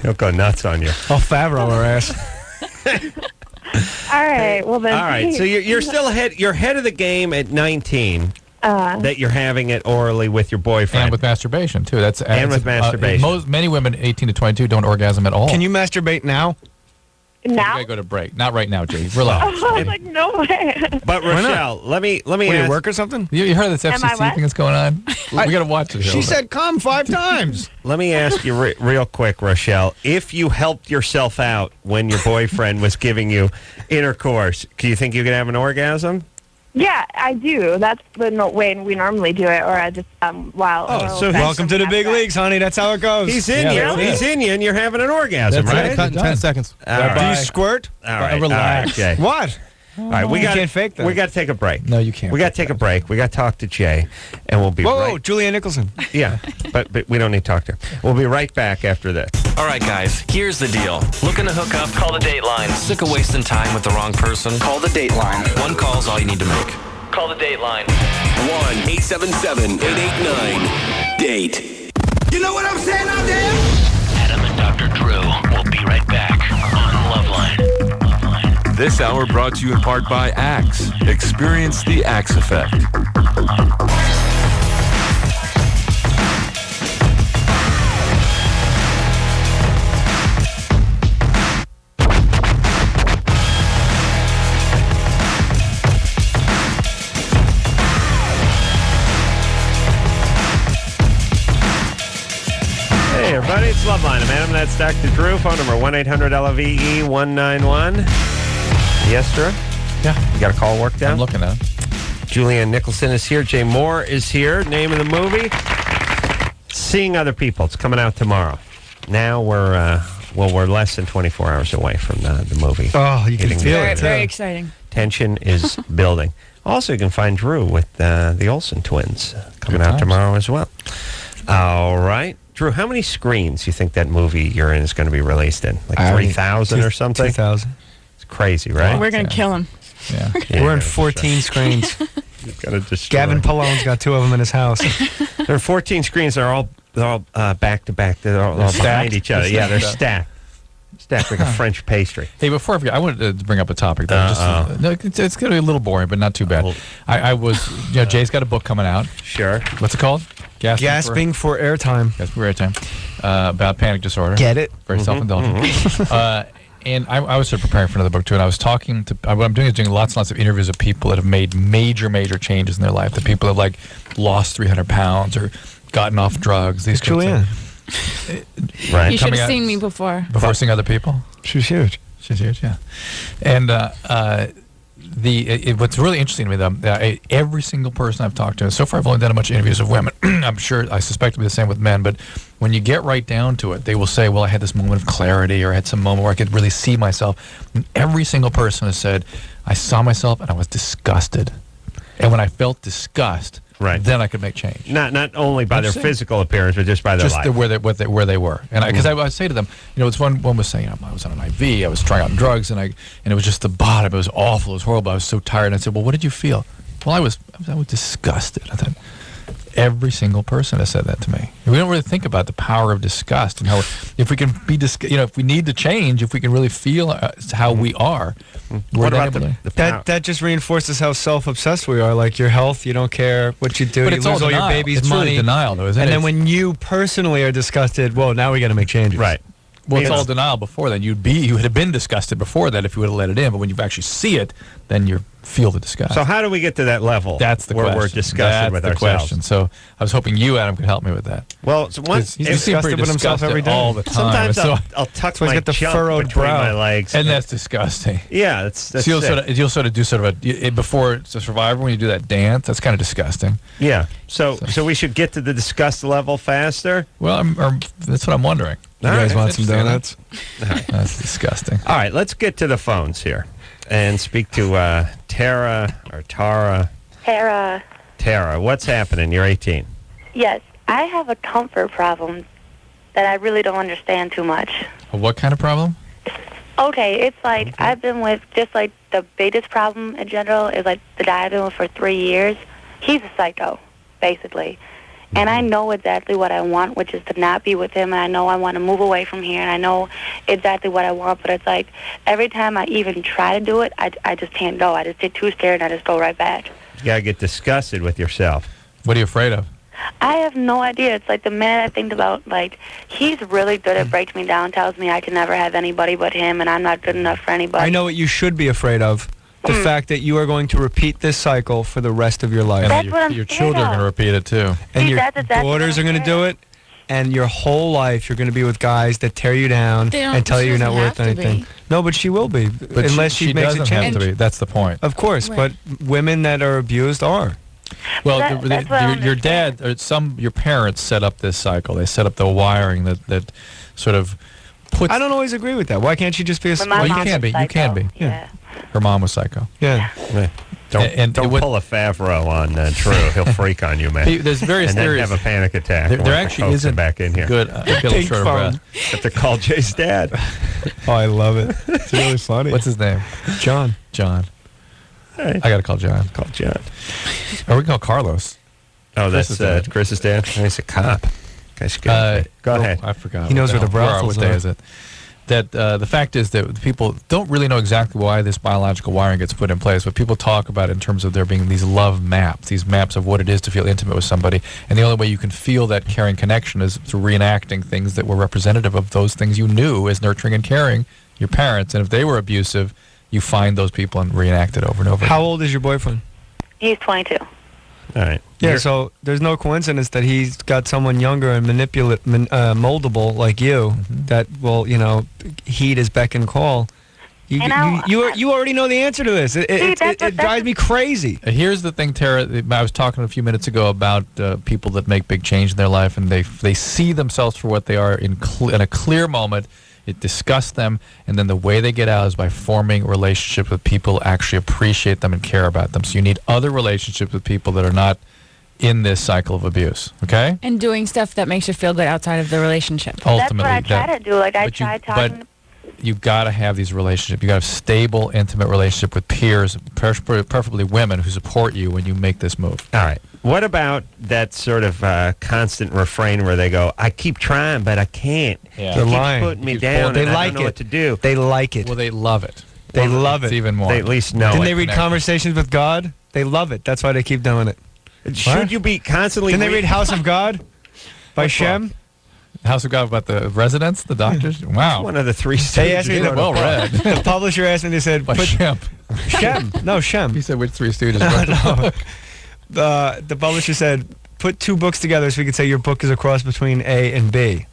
he'll go nuts on you. I'll Favreau her ass. all right. Well then. All right, so you're still ahead. You're ahead of the game at 19. That you're having it orally with your boyfriend And with masturbation too. with masturbation. Many women 18 to 22 don't orgasm at all. Can you masturbate now? You Now? gotta go to break. Not right now, Jay. Relax. I was like, no way. But Rochelle, let me When ask. you work or something? You heard this Am I FCC what? thing that's going on? We gotta watch it. She said come 5 times. Let me ask you real quick, Rochelle. If you helped yourself out when your boyfriend was giving you intercourse, do you think you could have an orgasm? Yeah, I do. That's the way we normally do it, or I just while. Welcome to the big leagues, honey. That's how it goes. He's in you. Really? He's in you, and you're having an orgasm, That's right? it. Cut in 10 seconds. All right. Do you squirt? All right. Relax. All right, Jay. What? All right, we You got can't fake that. We got to take a break. No, you can't. We got to take a break. We got to talk to Jay, and we'll be Whoa, right. Julianne Nicholson. Yeah, but we don't need to talk to her. We'll be right back after this. All right, guys, here's the deal. Looking to hook up? Call the Dateline. Sick of wasting time with the wrong person? Call the Dateline. One call's all you need to make. Call the Dateline. 1-877-889-DATE. You know what I'm saying out there? Adam and Dr. Drew will be right back on LoveLine. This hour brought to you in part by Axe. Experience the Axe effect. Hey, everybody, it's LoveLine. I'm Adam. That's Dr. Drew. Phone number 1-800-LOVE-191. Yes, sir? Yeah. You got a call worked out? I'm looking at it. Julianne Nicholson is here. Jay Mohr is here. Name of the movie, Seeing Other People. It's coming out tomorrow. Now we're less than 24 hours away from the movie. Oh, you can Hitting feel the it. Very exciting. Tension is building. Also, you can find Drew with the Olsen twins coming Good out times. tomorrow as well. All right. Drew, how many screens do you think that movie you're in is going to be released in? Like 3,000 or something? 2,000. It's crazy, right? We're going to kill him. Yeah. We're in 14 screens. You've got to destroy. Gavin Pallone's got 2 of them in his house. There are 14 screens. They're all back to back. They're all behind stacked? each other. Yeah, they're Stacked. stacked like a French pastry. Hey, before I forget, I wanted to bring up a topic that it's going to be a little boring, but not too bad. I was, Jay's got a book coming out. Sure. What's it called? Gasping for airtime. Gasping for airtime. About panic disorder. Get it? Very self-indulgent. And I was sort of preparing for another book too, and I was talking to. What I'm doing is doing lots and lots of interviews of people that have made major changes in their life. The people that have like lost 300 pounds or gotten off drugs. These Julianne. Right. You should have seen me before. Before seeing other people. She's huge. She's huge, yeah. And what's really interesting to me, though, every single person I've talked to, so far I've only done a bunch of interviews of women. I'm sure, I suspect it'll be the same with men, but when you get right down to it, they will say, well, I had this moment of clarity, or I had some moment where I could really see myself. And every single person has said, I saw myself and I was disgusted. And when I felt disgust, then I could make change. Not only by their physical appearance, but just by their life. Where they were. And because I say to them, it's one was saying, I was on an IV, I was trying out drugs, and it was just the bottom. It was awful. It was horrible. I was so tired. And I said, well, what did you feel? Well, I was disgusted. I thought, Every single person has said that to me. We don't really think about the power of disgust and how, if we can be, if we need to change, if we can really feel how we are. What about the that just reinforces how self-obsessed we are. Like your health, you don't care what you do. But you it's lose all all your denial. baby's It's money. really denial, though, isn't it? And then when you personally are disgusted, well, now we got to make changes. Right. Well, it's all denial before then. You would have been disgusted before that if you would have let it in. But when you actually see it, then you feel the disgust. So how do we get to that level? That's the where question. we're disgusted with the ourselves. question. So I was hoping you, Adam, could help me with that. Well, so once you seem pretty with himself disgusted every day. all the time. Sometimes So- I'll tuck So he's my got the junk furrowed between brow. my legs. and that's disgusting. Yeah, that's So you'll sort of do sort of before it's a Survivor when you do that dance. That's kind of disgusting. Yeah. So we should get to the disgust level faster. Well, that's what I'm wondering. You All guys right. want some donuts? That's disgusting. All right, let's get to the phones here and speak to Tara or Tara. Tara. Tara, what's happening? You're 18. Yes, I have a comfort problem that I really don't understand too much. What kind of problem? Okay, it's like I've been with, just like the biggest problem in general is like the guy I've been with for 3 years. He's a psycho, basically. And I know exactly what I want, which is to not be with him, and I know I want to move away from here, and I know exactly what I want, but it's like every time I even try to do it, I just can't go. I just get too scared, and I just go right back. You got to get disgusted with yourself. What are you afraid of? I have no idea. It's like the minute I think about, like, he's really good at breaking me down, tells me I can never have anybody but him, and I'm not good enough for anybody. I know what you should be afraid of. The fact that you are going to repeat this cycle for the rest of your life. And That's what I'm your scared children are of. going to repeat it too. And See, your that's exactly daughters what are I'm going to do scared it. And your whole life, you're going to be with guys that tear you down They don't- and tell she you you're not doesn't worth have to anything. be. No, but she will be, But unless she makes doesn't a change. have to be. That's the point. Of course, Right. but women that are abused are. Well, That's what I your dad or your parents set up this cycle. They set up the wiring that sort of puts. I don't always agree with that. Why can't she just be a? But my Well, you mom's can a be. You psycho. can be. Yeah. Her mom was psycho. Yeah. Don't And don't it would- pull a Favreau on Drew. He'll freak on you, man. There's various and then theories. have a panic attack. There We'll have to actually coax him isn't back in here. good. I feel a little Pink short of phone. breath. Have to call Jay's dad. Oh, I love it. It's really funny. What's his name? John? John. Hey. I got to call John. Call John. Or we can call Carlos. Oh, Chris's that's dad. Chris's dad. He's a cop. Guy's good. Go ahead. I forgot. He knows where the brothels What day are. is it? That the fact is that people don't really know exactly why this biological wiring gets put in place, but people talk about it in terms of there being these love maps, these maps of what it is to feel intimate with somebody, and the only way you can feel that caring connection is through reenacting things that were representative of those things you knew as nurturing and caring, your parents, and if they were abusive, you find those people and reenact it over and over. How old is your boyfriend? He's 22. All right. Yeah, so there's no coincidence that he's got someone younger and moldable like you that will, heed his beck and call. You already know the answer to this. It drives me crazy. Here's the thing, Tara. I was talking a few minutes ago about people that make big change in their life, and they see themselves for what they are in a clear moment. It disgusts them, and then the way they get out is by forming relationships with people who actually appreciate them and care about them. So you need other relationships with people that are not in this cycle of abuse, okay? And doing stuff that makes you feel good outside of the relationship. Ultimately, That's what I try to do. Like, I try talking. But you got to have these relationships. You got to have stable, intimate relationship with peers, preferably women who support you when you make this move. All right. What about that sort of constant refrain where they go, "I keep trying, but I can't." Yeah. He They're keeps lying. putting me Keeps down, They and I like don't know it. what to do. They like it. Well, they love it. They love It's it. even more. They at least know Didn't it. they read Connection. Conversations with God? They love it. That's why they keep doing it. Should you be constantly? Didn't they read House of God by Shem? House of God about the residents, the doctors? Wow. One of the three. They asked me You're well read. The publisher asked me. They said, By put Shem. Shem. No, Shem. He said which Three Stooges? The publisher said, put two books together so we could say your book is a cross between A and B.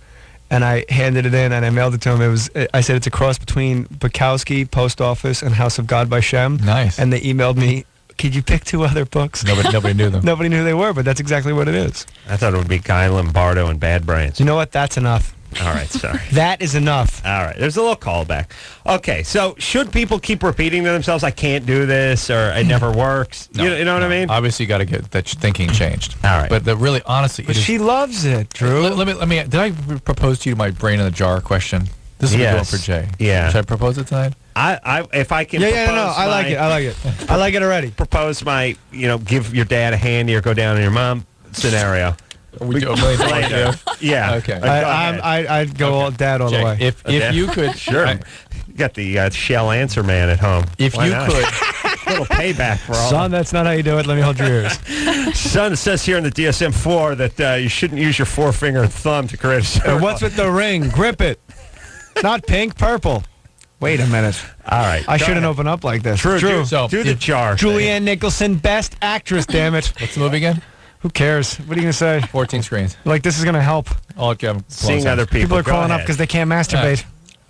And I handed it in and I mailed it to him. I said it's a cross between Bukowski, Post Office, and House of God by Shem. Nice. And they emailed me, could you pick two other books? Nobody knew them. Nobody knew who they were, but that's exactly what it is. I thought it would be Guy Lombardo and Bad Brains. You know what? That's enough. All right, sorry. That is enough. All right, there's a little callback. Okay, so should people keep repeating to themselves, "I can't do this" or "It never works"? No, you know what I mean? Obviously, you got to get that thinking changed. All right. But really, honestly, But she loves it, Drew. Let me. Did I propose to you my brain in the jar question? This is a good one Yes. for Jay. Yeah. Should I propose it tonight? If I can. Yeah, no, propose I like my- it. I like it. I like it already. Propose my, give your dad a hand or go down on your mom. scenario. We do $1 million Later. Yeah. Okay. I'd go all dad all the Jay, way. if you could, Sure. You got the Shell Answer Man at home. If Why you not? could, little payback for all. Son, that's not how you do it. Let me hold your ears. Son, it says here in the DSM-4 that you shouldn't use your forefinger and thumb to create a circle. What's with the ring? Grip it. Not pink, purple. Wait a minute. All right. I shouldn't open up like this. True. Do the jar. Julianne Nicholson, best actress, damn it. what's the movie again? Who cares? What are you going to say? 14 screens. Like, this is going to help. All okay, Seeing other people. People are Go calling up ahead. because they can't masturbate.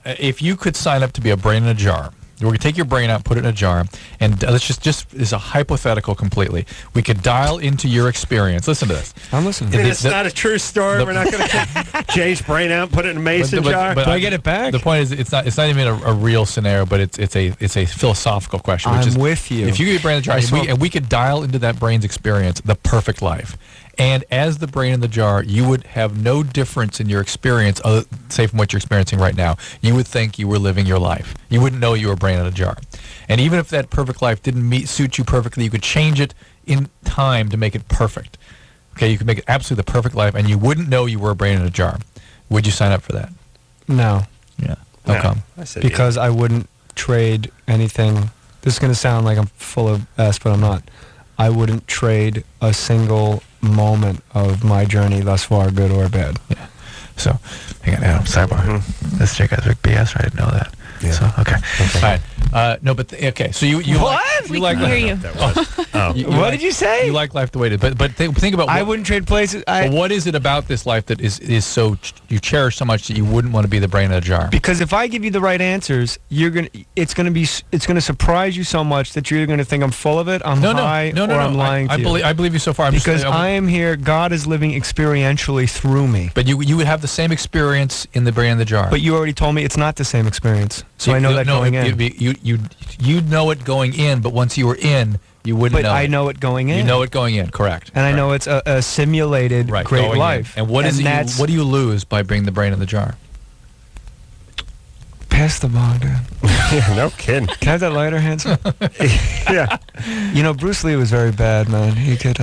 If you could sign up to be a brain in a jar, we're going to take your brain out, put it in a jar, and let's just is a hypothetical completely. We could dial into your experience. Listen to this. I'm listening. It's not a true story. We're not going to take Jay's brain out and put it in a mason jar. But Do I get it back? The point is, it's not even a real scenario, but it's a philosophical question. Which I'm is, with you. If you get your brain in a jar, and we could dial into that brain's experience the perfect life. And as the brain in the jar, you would have no difference in your experience, say from what you're experiencing right now. You would think you were living your life. You wouldn't know you were a brain in a jar. And even if that perfect life didn't suit you perfectly, you could change it in time to make it perfect. Okay, you could make it absolutely the perfect life, and you wouldn't know you were a brain in a jar. Would you sign up for that? No. Yeah. How come? I said Because I wouldn't trade anything. This is going to sound like I'm full of ass, but I'm not. I wouldn't trade a single moment of my journey thus far, good or bad. Yeah. So, hang on, Adam, sidebar. This chick has big BS, I didn't know that. Yeah. So, okay. All right. No, but, okay, so you What? We can hear you. What did you say? You like life the way it is. But think about I wouldn't trade places. what is it about this life that is so, you cherish so much that you wouldn't want to be the brain in a jar? Because if I give you the right answers, it's gonna surprise you so much that you're gonna think I'm full of it, I'm high, or I'm lying to you. I believe you so far. Because I am here, God is living experientially through me. But you would have the same experience in the brain in the jar. But you already told me it's not the same experience, so I know that going in. You'd know it going in, but once you were in, you wouldn't know. But I know it going in. You know it going in, correct. And I know it's a simulated great going life. In. And what do you lose by bringing the brain in the jar? Pass the ball, dude. Yeah, no kidding. Can I have that lighter, Hanson? Yeah. You know, Bruce Lee was very bad, man. He could,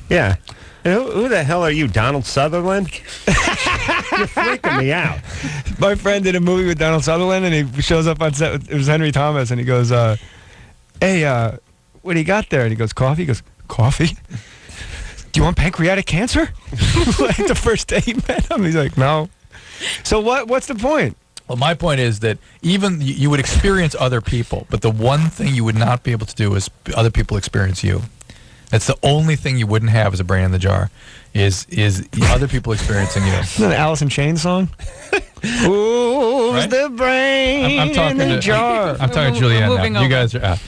Yeah. And who the hell are you, Donald Sutherland? You're freaking me out. My friend did a movie with Donald Sutherland, and he shows up on set. It was Henry Thomas, and he goes, "Hey, what do you got there?" And he goes, "Coffee." He goes, "Coffee? Do you want pancreatic cancer?" Like the first day he met him, he's like, "No." So what's the point? Well, my point is that even you would experience other people, but the one thing you would not be able to do is other people experience you. That's the only thing you wouldn't have as a brain in the jar, is other people experiencing you. Isn't that an Alice in Chains song? Who's Right? the brain I'm talking in the jar? I'm talking to Julianne now. You guys are out.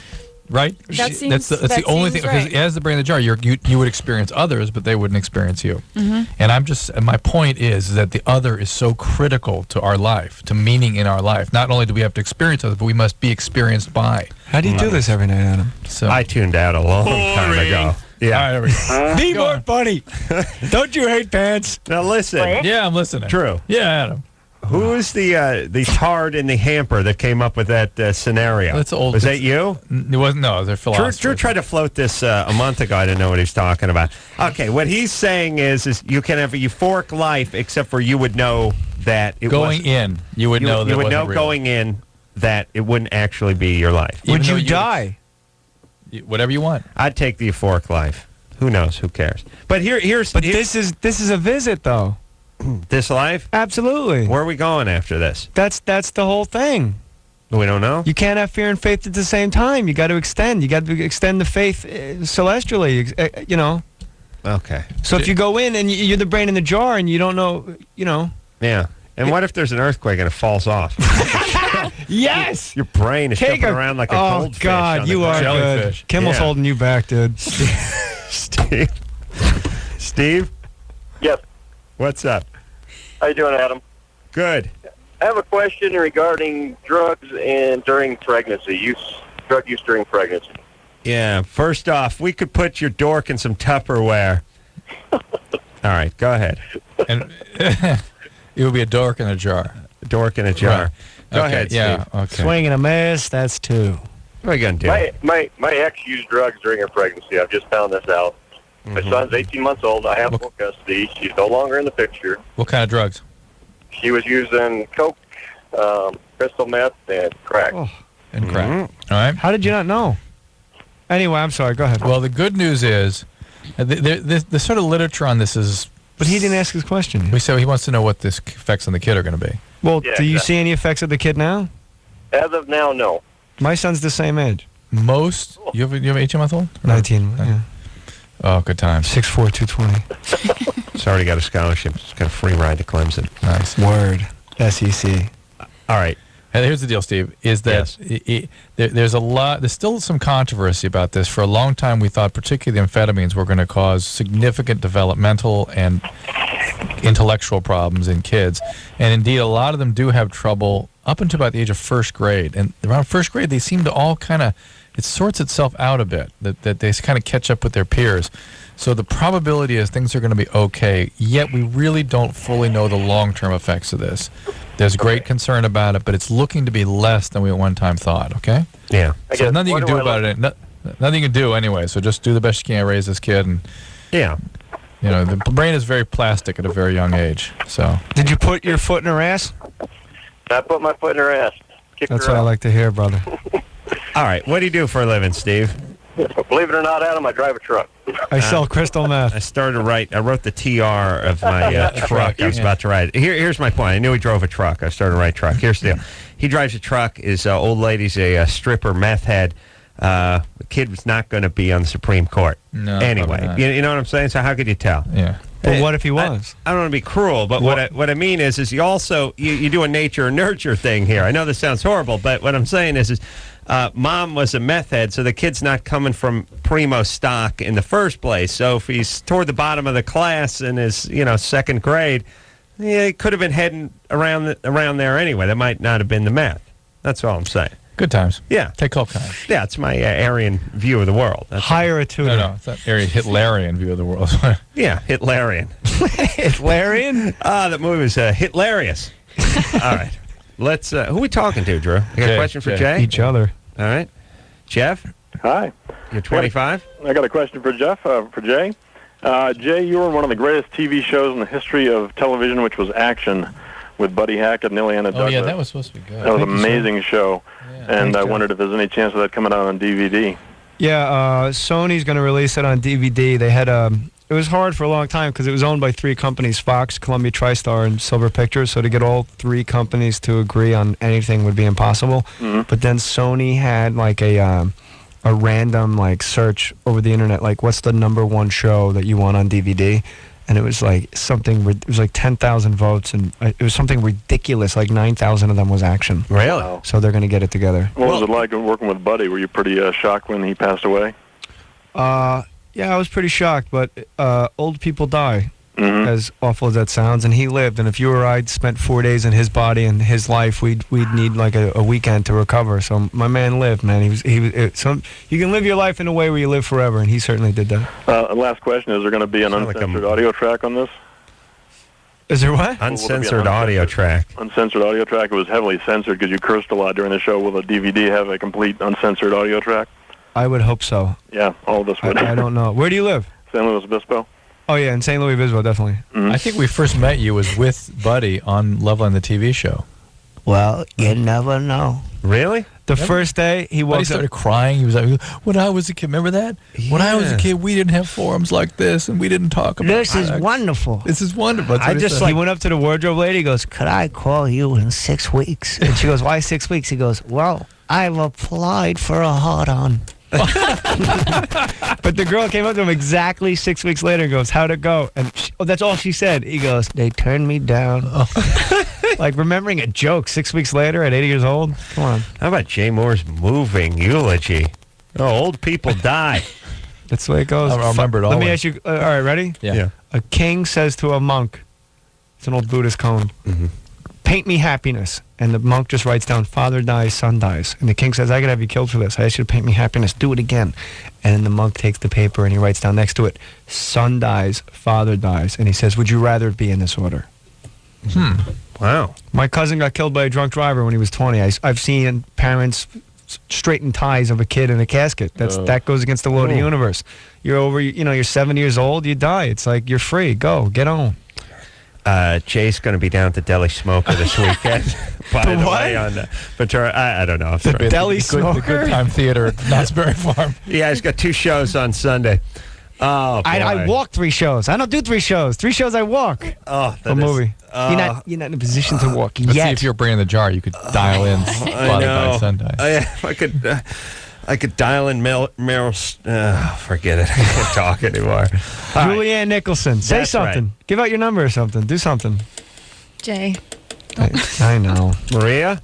Right? That That's the only thing. seems Because right. as the brain in the jar, you would experience others, but they wouldn't experience you. And my point is that the other is so critical to our life, to meaning in our life. Not only do we have to experience others, but we must be experienced by. How do you do this every night, Adam? So I tuned out a long time ago. Yeah. All right, there we go. Be more funny. Don't you hate pants? Now listen. Yeah, I'm listening. Drew. Yeah, Adam. Who is the tard in the hamper that came up with that scenario? That's old. Was that you? It wasn't. No, they're philosophers. Drew tried to float this a month ago. I didn't know what he was talking about. Okay, what he's saying is you can have a euphoric life, except for you would know that it Going in, you would know that you would wasn't know real. going in that it wouldn't actually be your life. Even Would though you die? Whatever you want. I'd take the euphoric life. Who knows? Who cares? But here's This is a visit, though. this life. Absolutely. Where are we going after this? That's the whole thing. We don't know. You can't have fear and faith at the same time. You got to extend. You got to extend the faith celestially. You know. Okay. So if you go in and you're the brain in the jar and you don't know, you know. Yeah. And what if there's an earthquake and it falls off? Yes. Your brain is jumping around like a goldfish. Oh God, on you the are jellyfish. good. Kimmel's Yeah. holding you back, dude. Steve. Steve. Yes. What's up? How you doing, Adam? Good. I have a question regarding drugs and during pregnancy, drug use during pregnancy. Yeah. First off, we could put your dork in some Tupperware. All right. Go ahead. And it would be a dork in a jar. Dork in a jar. Right. Go Okay, ahead, yeah, Steve. okay. Swing and a miss. That's two. What are you gonna do? My ex used drugs during her pregnancy. I've just found this out. My son's 18 months old. I have full custody. She's no longer in the picture. What kind of drugs? She was using coke, crystal meth, and crack. And crack. All right. How did you not know? Anyway, I'm sorry. Go ahead. Well, the good news is, the sort of literature on this is. But he didn't ask his question. We said he wants to know what the effects on the kid are going to be. Well, Yeah, do you exactly. see any effects of the kid now? As of now, no. My son's the same age. Most. You have an 18-month-old? 19. Yeah. Oh, good times. 6'4", 220. He's already got a scholarship. He's got a free ride to Clemson. Nice. Word. SEC. All right. And here's the deal, Steve, is that there's still some controversy about this. For a long time, we thought particularly the amphetamines were going to cause significant developmental and intellectual problems in kids. And indeed, a lot of them do have trouble up until about the age of first grade. And around first grade, they seem to all kind of, it sorts itself out a bit, that they kind of catch up with their peers. So the probability is things are going to be okay, yet we really don't fully know the long-term effects of this. There's great concern about it, but it's looking to be less than we at one time thought, okay? Yeah. So nothing you can do about it. Nothing you can do anyway, so just do the best you can, raise this kid. And yeah. You know, the brain is very plastic at a very young age, so. Did you put your foot in her ass? I put my foot in her ass. Kicked That's her what I out. like to hear, brother. All right. What do you do for a living, Steve? Believe it or not, Adam, I drive a truck. I sell crystal meth. I wrote the TR of my truck. I was about to ride. Here's my point. I knew he drove a truck. I started to write truck. Here's the deal. He drives a truck. His old lady's a stripper meth head. The kid was not going to be on the Supreme Court. No, anyway, probably not. you know what I'm saying? So how could you tell? Yeah. But what if he was? I don't want to be cruel, but what I mean is you also you do a nature and nurture thing here. I know this sounds horrible, but what I'm saying is mom was a meth head, so the kid's not coming from primo stock in the first place. So if he's toward the bottom of the class in his second grade, he could have been heading around there anyway. That might not have been the meth. That's all I'm saying. Good times. Yeah. Take all kinds. Yeah, it's my Aryan view of the world. That's Hire a tutor. No, it's not very Hitlerian view of the world. Yeah, Hitlerian. Hitlerian? That movie was Hitlerious. All right. Let's. Who are we talking to, Drew? You got a question for Jay? Each other. All right. Jeff? Hi. You're 25? I got a question for Jeff, for Jay. Jay, you were in one of the greatest TV shows in the history of television, which was Action, with Buddy Hackett and Ileana Douglas. Oh, yeah, that was supposed to be good. That was an amazing show. And I wondered if there's any chance of that coming out on DVD. Yeah, Sony's going to release it on DVD. They had it was hard for a long time because it was owned by three companies, Fox, Columbia TriStar, and Silver Pictures. So to get all three companies to agree on anything would be impossible. Mm-hmm. But then Sony had like a random like search over the internet, like what's the #1 show that you want on DVD? And it was like something. It was like 10,000 votes, and it was something ridiculous. Like 9,000 of them was Action. Really? Wow. So they're going to get it together. What was it like working with Buddy? Were you pretty shocked when he passed away? Yeah, I was pretty shocked, but old people die, as awful as that sounds, and he lived. And if you or I spent 4 days in his body and his life, we'd need like a weekend to recover. So my man lived, man. You can live your life in a way where you live forever, and he certainly did that. Last question: is there going to be an uncensored audio track on this? Is there what? Uncensored audio track. Uncensored audio track. It was heavily censored because you cursed a lot during the show. Will a DVD have a complete uncensored audio track? I would hope so. Yeah, all of us would. I don't know. Where do you live? San Luis Obispo. Oh yeah, in St. Louis Obispo, definitely. I think we first met you was with Buddy on LoveLine, the TV show. Well, you never know. Really? The first day he Buddy walked started up. crying. He was like, "When I was a kid, remember that? When I was a Yeah. kid, we didn't have forums like this, and we didn't talk about This is sex. wonderful. This is wonderful." That's what he said. He went up to the wardrobe lady. He goes, Could I call you in 6 weeks? and she goes, "Why 6 weeks?" He goes, Well, I've applied for a hard-on. but the girl came up to him exactly 6 weeks later and goes, "How'd it go?" And that's all she said. He goes, They turned me down. like remembering a joke 6 weeks later at 80 years old. Come on. How about Jay Moore's moving eulogy? Oh, old people die. That's the way it goes. I'll remember it Let me always. ask you. All right, ready? Yeah. A king says to a monk, it's an old Buddhist koan, paint me happiness. And the monk just writes down, father dies, son dies. And the king says, I could have you killed for this. I asked you to paint me happiness. Do it again. And then the monk takes the paper and he writes down next to it, son dies, father dies. And he says, would you rather it be in this order? Wow. My cousin got killed by a drunk driver when he was 20. I've seen parents straighten ties of a kid in a casket. That goes against the law of the universe. You're over, you're 7 years old, you die. It's like you're free. Go, get on. Jay's going to be down at the Deli Smoker this weekend. By the way, on Ventura, I don't know. The Deli Smoker? The Good Time Theater at Knott's Berry Farm. Yeah, he's got 2 shows on Sunday. Oh, boy. I walk 3 shows. I don't do 3 shows. 3 shows I walk. Oh, a movie. You're not in a position to walk Let's see yet. if you're bringing the jar. You could dial in by Sunday. I could dial in Meryl. Forget it. I can't talk anymore. Julianne Nicholson. Say That's something. right. Give out your number or something. Do something. Jay. I know. Maria?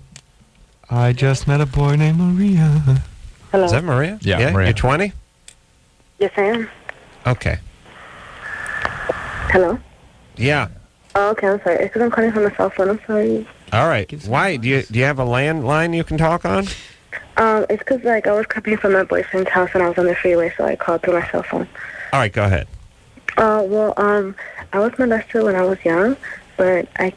I just met a boy named Maria. Hello. Is that Maria? Yeah, Maria. You're 20? Yes, I am. Okay. Hello? Yeah. Oh, okay, I'm sorry. It's because I'm calling from my cell phone. I'm sorry. All right. Why? Do you have a landline you can talk on? It's because, like, I was coming from my boyfriend's house and I was on the freeway, so I called through my cell phone. All right, go ahead. I was molested when I was young, but I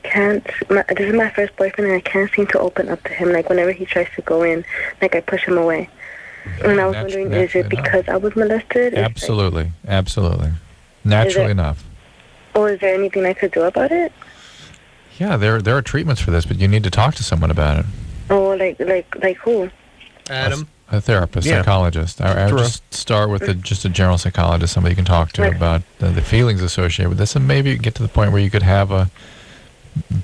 can't, this is my first boyfriend and I can't seem to open up to him. Like, whenever he tries to go in, like, I push him away. And I was wondering, is it because I was molested? Absolutely. Absolutely. Naturally enough. Or is there anything I could do about it? Yeah, there are treatments for this, but you need to talk to someone about it. Oh, like who? Adam. A therapist, psychologist. I would just start with just a general psychologist, somebody you can talk to about the feelings associated with this, and maybe get to the point where you could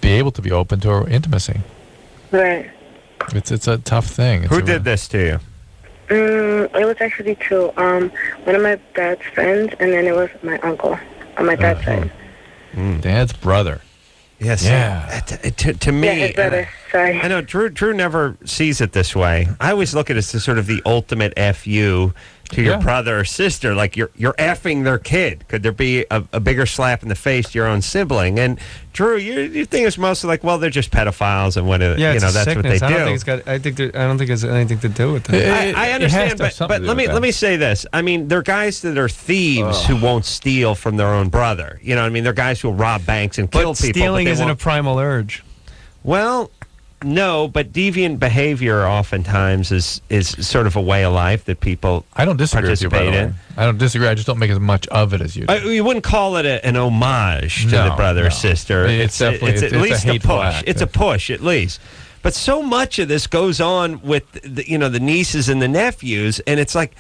be able to be open to intimacy. Right. It's a tough thing. Who did this to you? It was actually 2. One of my dad's friends, and then it was my uncle on my dad's side. Dad's brother. Yes. Yeah. To me, Yeah, his brother. Sorry. I know Drew never sees it this way. I always look at it as sort of the ultimate FU to your brother or sister. Like you're effing their kid. Could there be a bigger slap in the face to your own sibling? And Drew, you think it's mostly like, well, they're just pedophiles and that's what they do. I don't think it's anything to do with that. I understand, but let me say this. I mean, there are guys that are thieves who won't steal from their own brother. You know what I mean? They're guys who will rob banks and kill people. Stealing isn't a primal urge. Well, no, but deviant behavior oftentimes is sort of a way of life that people I don't disagree with you, by the way. I don't disagree. I just don't make as much of it as you do. You wouldn't call it an homage to the brother or sister. It's definitely at least a a hateful push. act. It's a push, at least. But so much of this goes on with the nieces and the nephews, and it's like,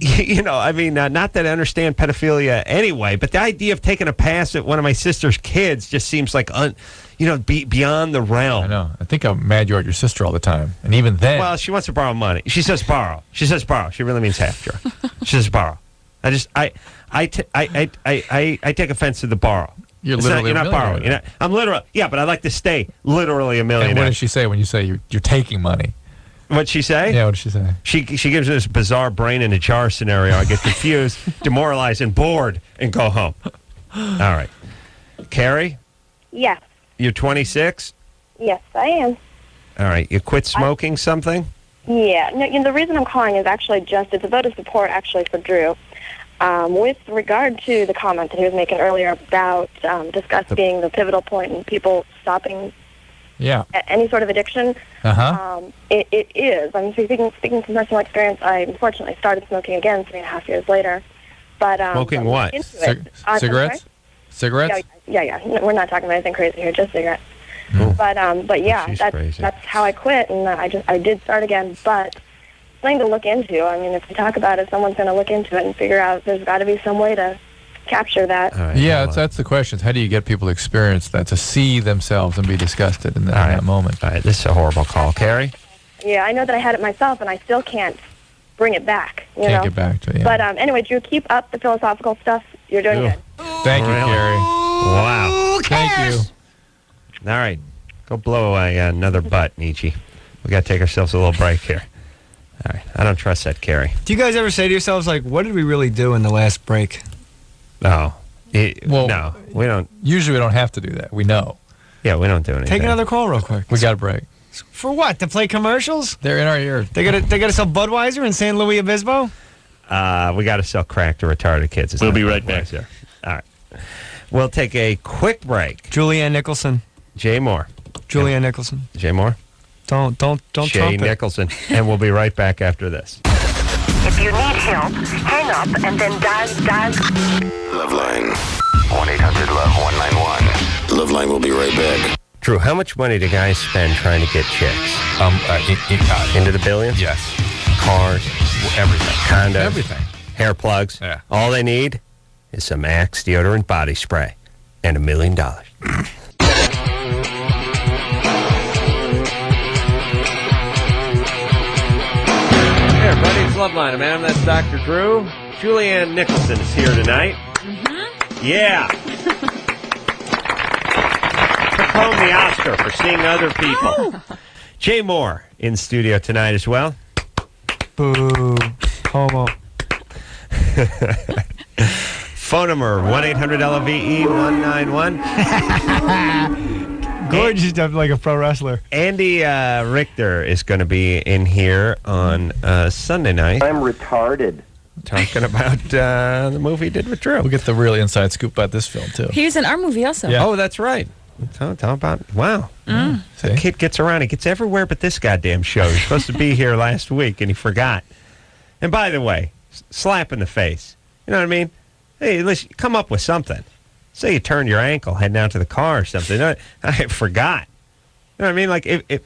not that I understand pedophilia anyway, but the idea of taking a pass at one of my sister's kids just seems like beyond the realm. I know. I think I'm mad you're at your sister all the time, and even then. Well, she wants to borrow money. She says borrow. She says borrow. She really means half, Drew. She says borrow. I take offense to the borrow. You're not borrowing. I'm literal. Yeah, but I like to stay literally a millionaire. And what does she say when you say you're taking money? What'd she say? Yeah, what did she say? She gives me this bizarre brain in a jar scenario. I get confused, demoralized, and bored, and go home. All right. Carrie, Yes. you're 26? Yes, I am. All right. You quit smoking something? Yeah. No, the reason I'm calling is actually it's a vote of support actually for Drew. With regard to the comment that he was making earlier about disgust being the pivotal point in people stopping any sort of addiction, it is. I'm speaking from personal experience. I unfortunately started smoking again 3.5 years later. But smoking what? Cigarettes? Cigarettes? Yeah. No, we're not talking about anything crazy here, just cigarettes. But yeah, that's how I quit, and I did start again. But something to look into. I mean, if we talk about it, someone's going to look into it and figure out there's got to be some way to capture that. Right, that's the question. How do you get people to experience that, to see themselves and be disgusted in that moment? All right, this is a horrible call. Carrie? Yeah, I know that I had it myself, and I still can't bring it back. Can't get back to it, yeah. But anyway, Drew, keep up the philosophical stuff. You're doing good. Thank you, Carrie. Wow. Thank you. All right. Go blow away another butt, Nietzsche. We got to take ourselves a little break here. All right. I don't trust that, Carrie. Do you guys ever say to yourselves, like, what did we really do in the last break? No. No, we don't. Usually we don't have to do that. We know. Yeah, we don't do anything. Take another call real quick. We got a break. For what? To play commercials? They're in our ear. They gotta sell Budweiser in San Luis Obispo? We got to sell crack to retarded kids. We'll be right back. All right. We'll take a quick break. Julianne Nicholson. Jay Mohr. Julianne Nicholson. Jay Mohr? Don't Jay trump it. Nicholson. And we'll be right back after this. If you need help, hang up and then dial. LoveLine. 1-800-LOVE-191. LoveLine will be right back. Drew, how much money do guys spend trying to get chicks? Into the billions? Yes. Cars? Everything. Condos? Everything. Hair plugs? Yeah. All they need is some Axe deodorant body spray and $1 million. Hey, everybody, it's LoveLine, man. That's Dr. Drew. Julianne Nicholson is here tonight. Mm-hmm. Yeah. Took home the Oscar for seeing other people. Oh. Jay Mohr in studio tonight as well. Boo. Homo. Phone number 1-800-LOVE-191. Gorgeous stuff like a pro wrestler. Andy Richter is going to be in here on Sunday night. I'm retarded. Talking about the movie he did with Drew. We'll get the real inside scoop about this film, too. He was in our movie also. Yeah. Oh, that's right. Tell about, wow. The kid gets around. He gets everywhere but this goddamn show. He's supposed to be here last week, and he forgot. And by the way, slap in the face. You know what I mean? Hey, listen, come up with something. Say you turned your ankle heading out to the car or something. I forgot. You know what I mean? Like, if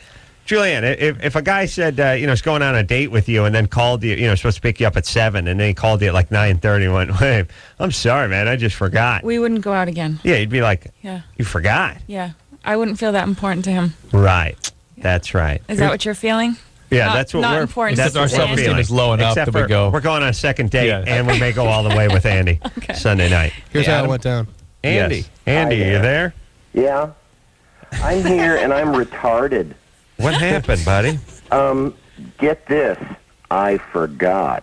Julianne, if a guy said, is going on a date with you and then called you, supposed to pick you up at 7, and then he called you at like 9:30 and went, hey, I'm sorry, man, I just forgot. We wouldn't go out again. Yeah, you'd be like, yeah, you forgot. Yeah, I wouldn't feel that important to him. Right. That's right. Is that what you're feeling? Yeah, not, that's what not we're. important. That's our self-esteem is low enough that we go. We're going on a second date, and we may go all the way with Andy Sunday night. Here's how it went down. Andy, Yes. Andy, Hi are you there? Yeah. I'm here and I'm retarded. What happened, buddy? Get this. I forgot.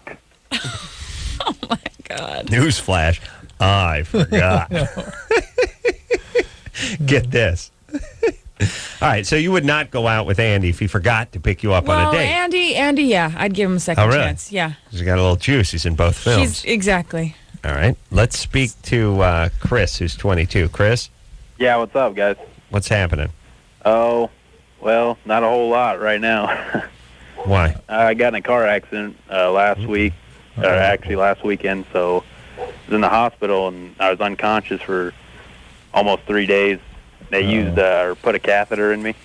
Oh my God. Newsflash. I forgot. Get this. All right, so you would not go out with Andy if he forgot to pick you up on a date. Andy, yeah, I'd give him a second really? chance. Yeah. He's got a little juice. He's in both films. Exactly. All right, let's speak to Chris, who's 22. Chris? Yeah, what's up, guys? What's happening? Oh, well, not a whole lot right now. Why? I got in a car accident last week, or actually last weekend, so I was in the hospital, and I was unconscious for almost 3 days. They used or put a catheter in me.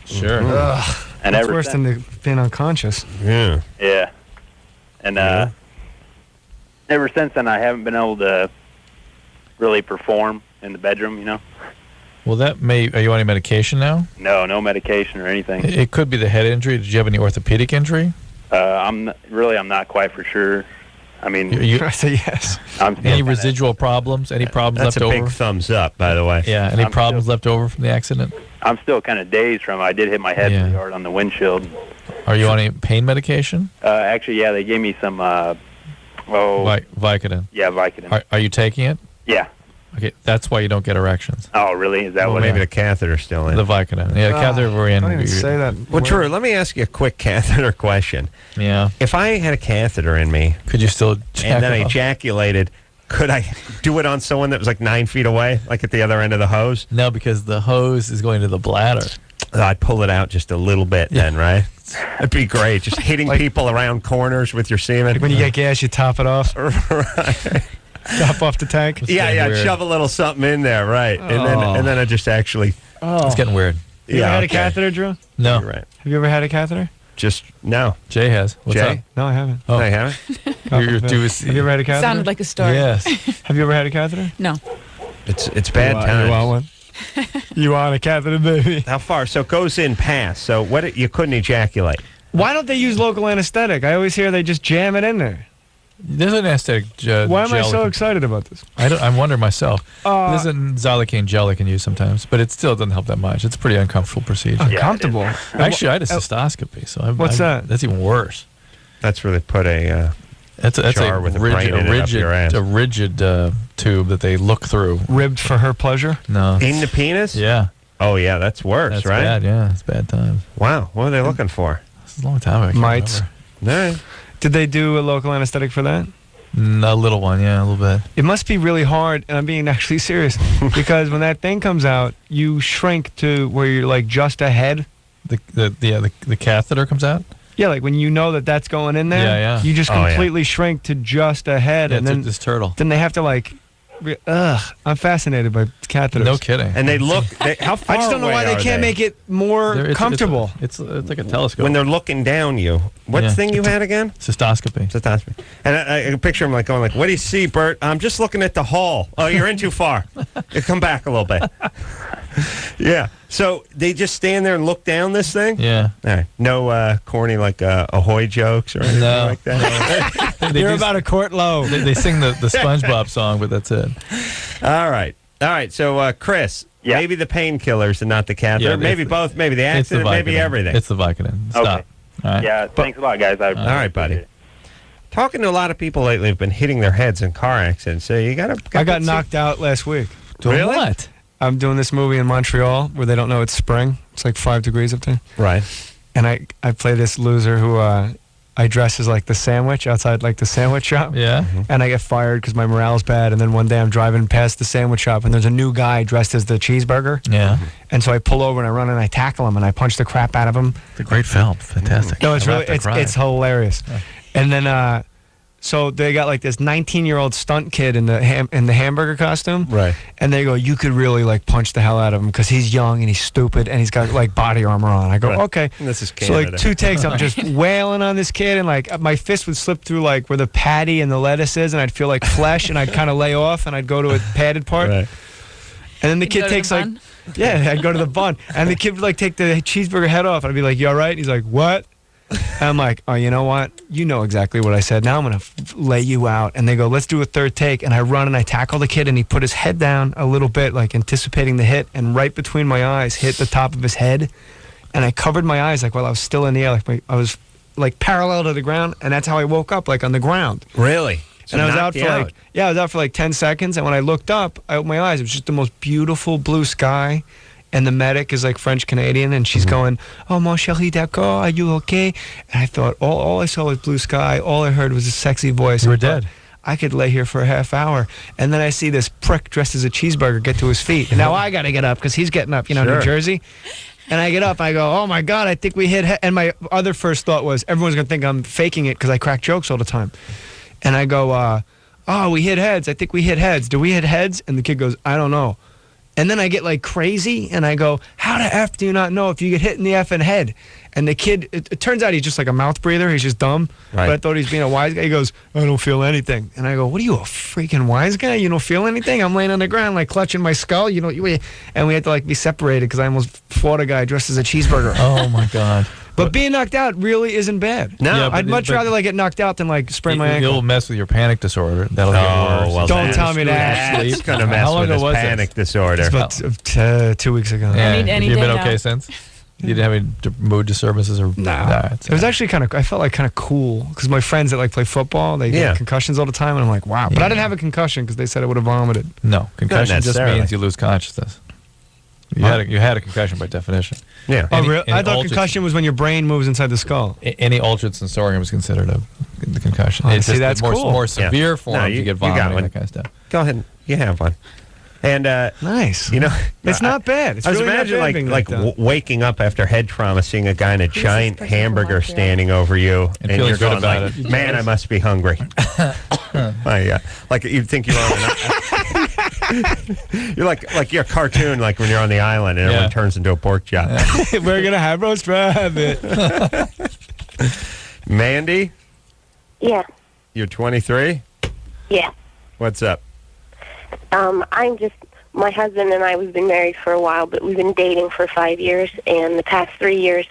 Sure. And That's ever worse since, than being unconscious. Yeah. Yeah. And ever since then, I haven't been able to really perform in the bedroom, Well, that may. Are you on any medication now? No medication or anything. It could be the head injury. Did you have any orthopedic injury? I'm not quite for sure. I mean, I say yes. Any residual problems? Any problems That's left over? a big thumbs up, by the way. Yeah. Any problems left over from the accident? I'm still kind of dazed from it. I did hit my head pretty hard on the windshield. Are you on any pain medication? Actually, yeah, they gave me some, Vicodin. Yeah, Vicodin. Are you taking it? Yeah. Okay, that's why you don't get erections. Oh, really? Is that Well, what maybe the catheter's still in. The Vicodin. Yeah, the catheter we're in. Don't even say that. Well, Drew, let me ask you a quick catheter question. Yeah. If I had a catheter in me, could you still and then I ejaculated, could I do it on someone that was like 9 feet away, like at the other end of the hose? No, because the hose is going to the bladder. I'd pull it out just a little bit then, right? That'd be great. Just hitting people around corners with your semen. Like when you get gas, you top it off. Right. Top off the tank. Yeah, shove a little something in there, right? And then I just actually. Oh. It's getting weird. You ever had a catheter, Drew? No. You're right. Have you ever had a catheter? Just no. Jay has. What's Jay? up? No, I haven't. Oh. I haven't. Have you ever had a catheter? Sounded like a story. Yes. Have you ever had a catheter? No. It's bad times. You want one? You want a catheter, baby? How far? So it goes in past. So what? You couldn't ejaculate. Why don't they use local anesthetic? I always hear they just jam it in there. There's an anesthetic Why am I gel so excited about this? I'm wondering myself. There's a xylocaine gel they can use sometimes, but it still doesn't help that much. It's a pretty uncomfortable procedure. Uncomfortable? Actually, I had a cystoscopy, so What's that? That's even worse. That's where they put a that's jar a with a rigid, brain in it up your ass. a rigid tube that they look through. Ribbed for her pleasure? No. In the penis? Yeah. Oh, yeah, that's worse, That's right? bad, yeah. It's bad times. Wow. What are they looking for? This is a long time ago. I can't Mites. remember. No. Did they do a local anesthetic for that? A little one, yeah, a little bit. It must be really hard, and I'm being actually serious, because when that thing comes out, you shrink to where you're like just a head the catheter comes out. Yeah, like when you know that that's going in there, Yeah. you just completely shrink to just a head, and then this turtle. Then they have to like. I'm fascinated by catheters. No kidding. And they look. How far I just don't know away why they are can't make it more comfortable. It's like a telescope. When they're looking down you. What's thing you had again? Cystoscopy. And I picture him like going like, "What do you see, Bert? I'm just looking at the hall. Oh, you're in too far. You come back a little bit." Yeah. So they just stand there and look down this thing? Yeah. All right. No corny like Ahoy jokes or anything like that? They're about a quart low. They sing the SpongeBob song, but that's it. All right. So, Chris, maybe the painkillers and not the catheter. Yeah, maybe both. Maybe the accident. Maybe everything. It's the Vicodin. Stop. Okay. All right. Yeah, thanks a lot, guys. All right, buddy. Talking to a lot of people lately have been hitting their heads in car accidents. So you got to. I got knocked out last week. Really? What? I'm doing this movie in Montreal where they don't know it's spring. It's like 5 degrees up there. Right. And I play this loser who I dress as like the sandwich outside like the sandwich shop. Yeah. And I get fired because my morale's bad. And then one day I'm driving past the sandwich shop and there's a new guy dressed as the cheeseburger. Yeah. And so I pull over and I run and I tackle him and I punch the crap out of him. It's a great film. Fantastic. No, it's I really laughed, I cried. it's hilarious. Yeah. And then so they got like this 19-year-old stunt kid in the hamburger costume. Right. And they go, you could really like punch the hell out of him because he's young and he's stupid and he's got like body armor on. I go, okay. And this is So like Canada. 2 takes, I'm just wailing on this kid and like my fist would slip through like where the patty and the lettuce is and I'd feel like flesh and I'd kind of lay off and I'd go to a padded part. Right. And then the kid takes like, I'd go to the bun and the kid would like take the cheeseburger head off. I'd be like, you all right? And he's like, what? And I'm like, oh, you know what? You know exactly what I said. Now I'm going to lay you out. And they go, let's do a third take. And I run and I tackle the kid and he put his head down a little bit, like anticipating the hit. And right between my eyes, hit the top of his head. And I covered my eyes like while I was still in the air. Like I was like parallel to the ground. And that's how I woke up, like on the ground. Really? So And I was out knocked for you like, I was out for like 10 seconds. And when I looked up, I opened my eyes. It was just the most beautiful blue sky. And the medic is like French Canadian, and she's going, "Oh, mon chéri, d'accord, are you okay?" And I thought, all I saw was blue sky. All I heard was a sexy voice. You were I thought, dead. I could lay here for a half hour, and then I see this prick dressed as a cheeseburger get to his feet, and now I got to get up because he's getting up, Sure. New Jersey. And I get up, I go, "Oh my God, I think we hit." And my other first thought was, everyone's gonna think I'm faking it because I crack jokes all the time. And I go, "Oh, we hit heads. I think we hit heads. Do we hit heads?" And the kid goes, "I don't know." And then I get like crazy and I go, how the F do you not know if you get hit in the effing head? And the kid, it turns out he's just like a mouth breather. He's just dumb. Right. But I thought he was being a wise guy. He goes, I don't feel anything. And I go, what are you, a freaking wise guy? You don't feel anything? I'm laying on the ground like clutching my skull. And we had to like be separated because I almost fought a guy dressed as a cheeseburger. Oh my God. But being knocked out really isn't bad. No. Yeah, I'd much rather like get knocked out than like sprain my ankle. You'll mess with your panic disorder. That'll get worse. Well, Don't tell me that. It's going to mess How long with ago his was panic this? disorder. It's about 2 weeks ago. Yeah. Any You've day been now. okay since? You didn't have any mood disturbances or No. It was actually kind of, I felt like kind of cool because my friends that like play football, they get concussions all the time. And I'm like, wow. But I didn't have a concussion because they said I would have vomited. No, concussion just necessarily. means you lose consciousness. You had a concussion by definition. Yeah. Oh, really? I thought concussion was when your brain moves inside the skull. Any altered sensorium is considered the concussion. Oh, It's see, just that's the cool. more severe forms, you get got vomiting, one. that kind of stuff. Go ahead. You have one. And nice. It's not bad. It's I was really not imagining bad being like knocked out. waking up after head trauma, seeing a guy in a giant hamburger standing over you, And and feeling you're good going about like, it. "Man, I must be hungry." Like you'd think you're on you're like you're a cartoon, like when you're on the island and everyone turns into a pork chop. We're gonna have roast rabbit. Mandy, Yeah, you're 23. yeah. What's up? I'm just, my husband and I, we've been married for a while, but we've been dating for 5 years, and the past 3 years,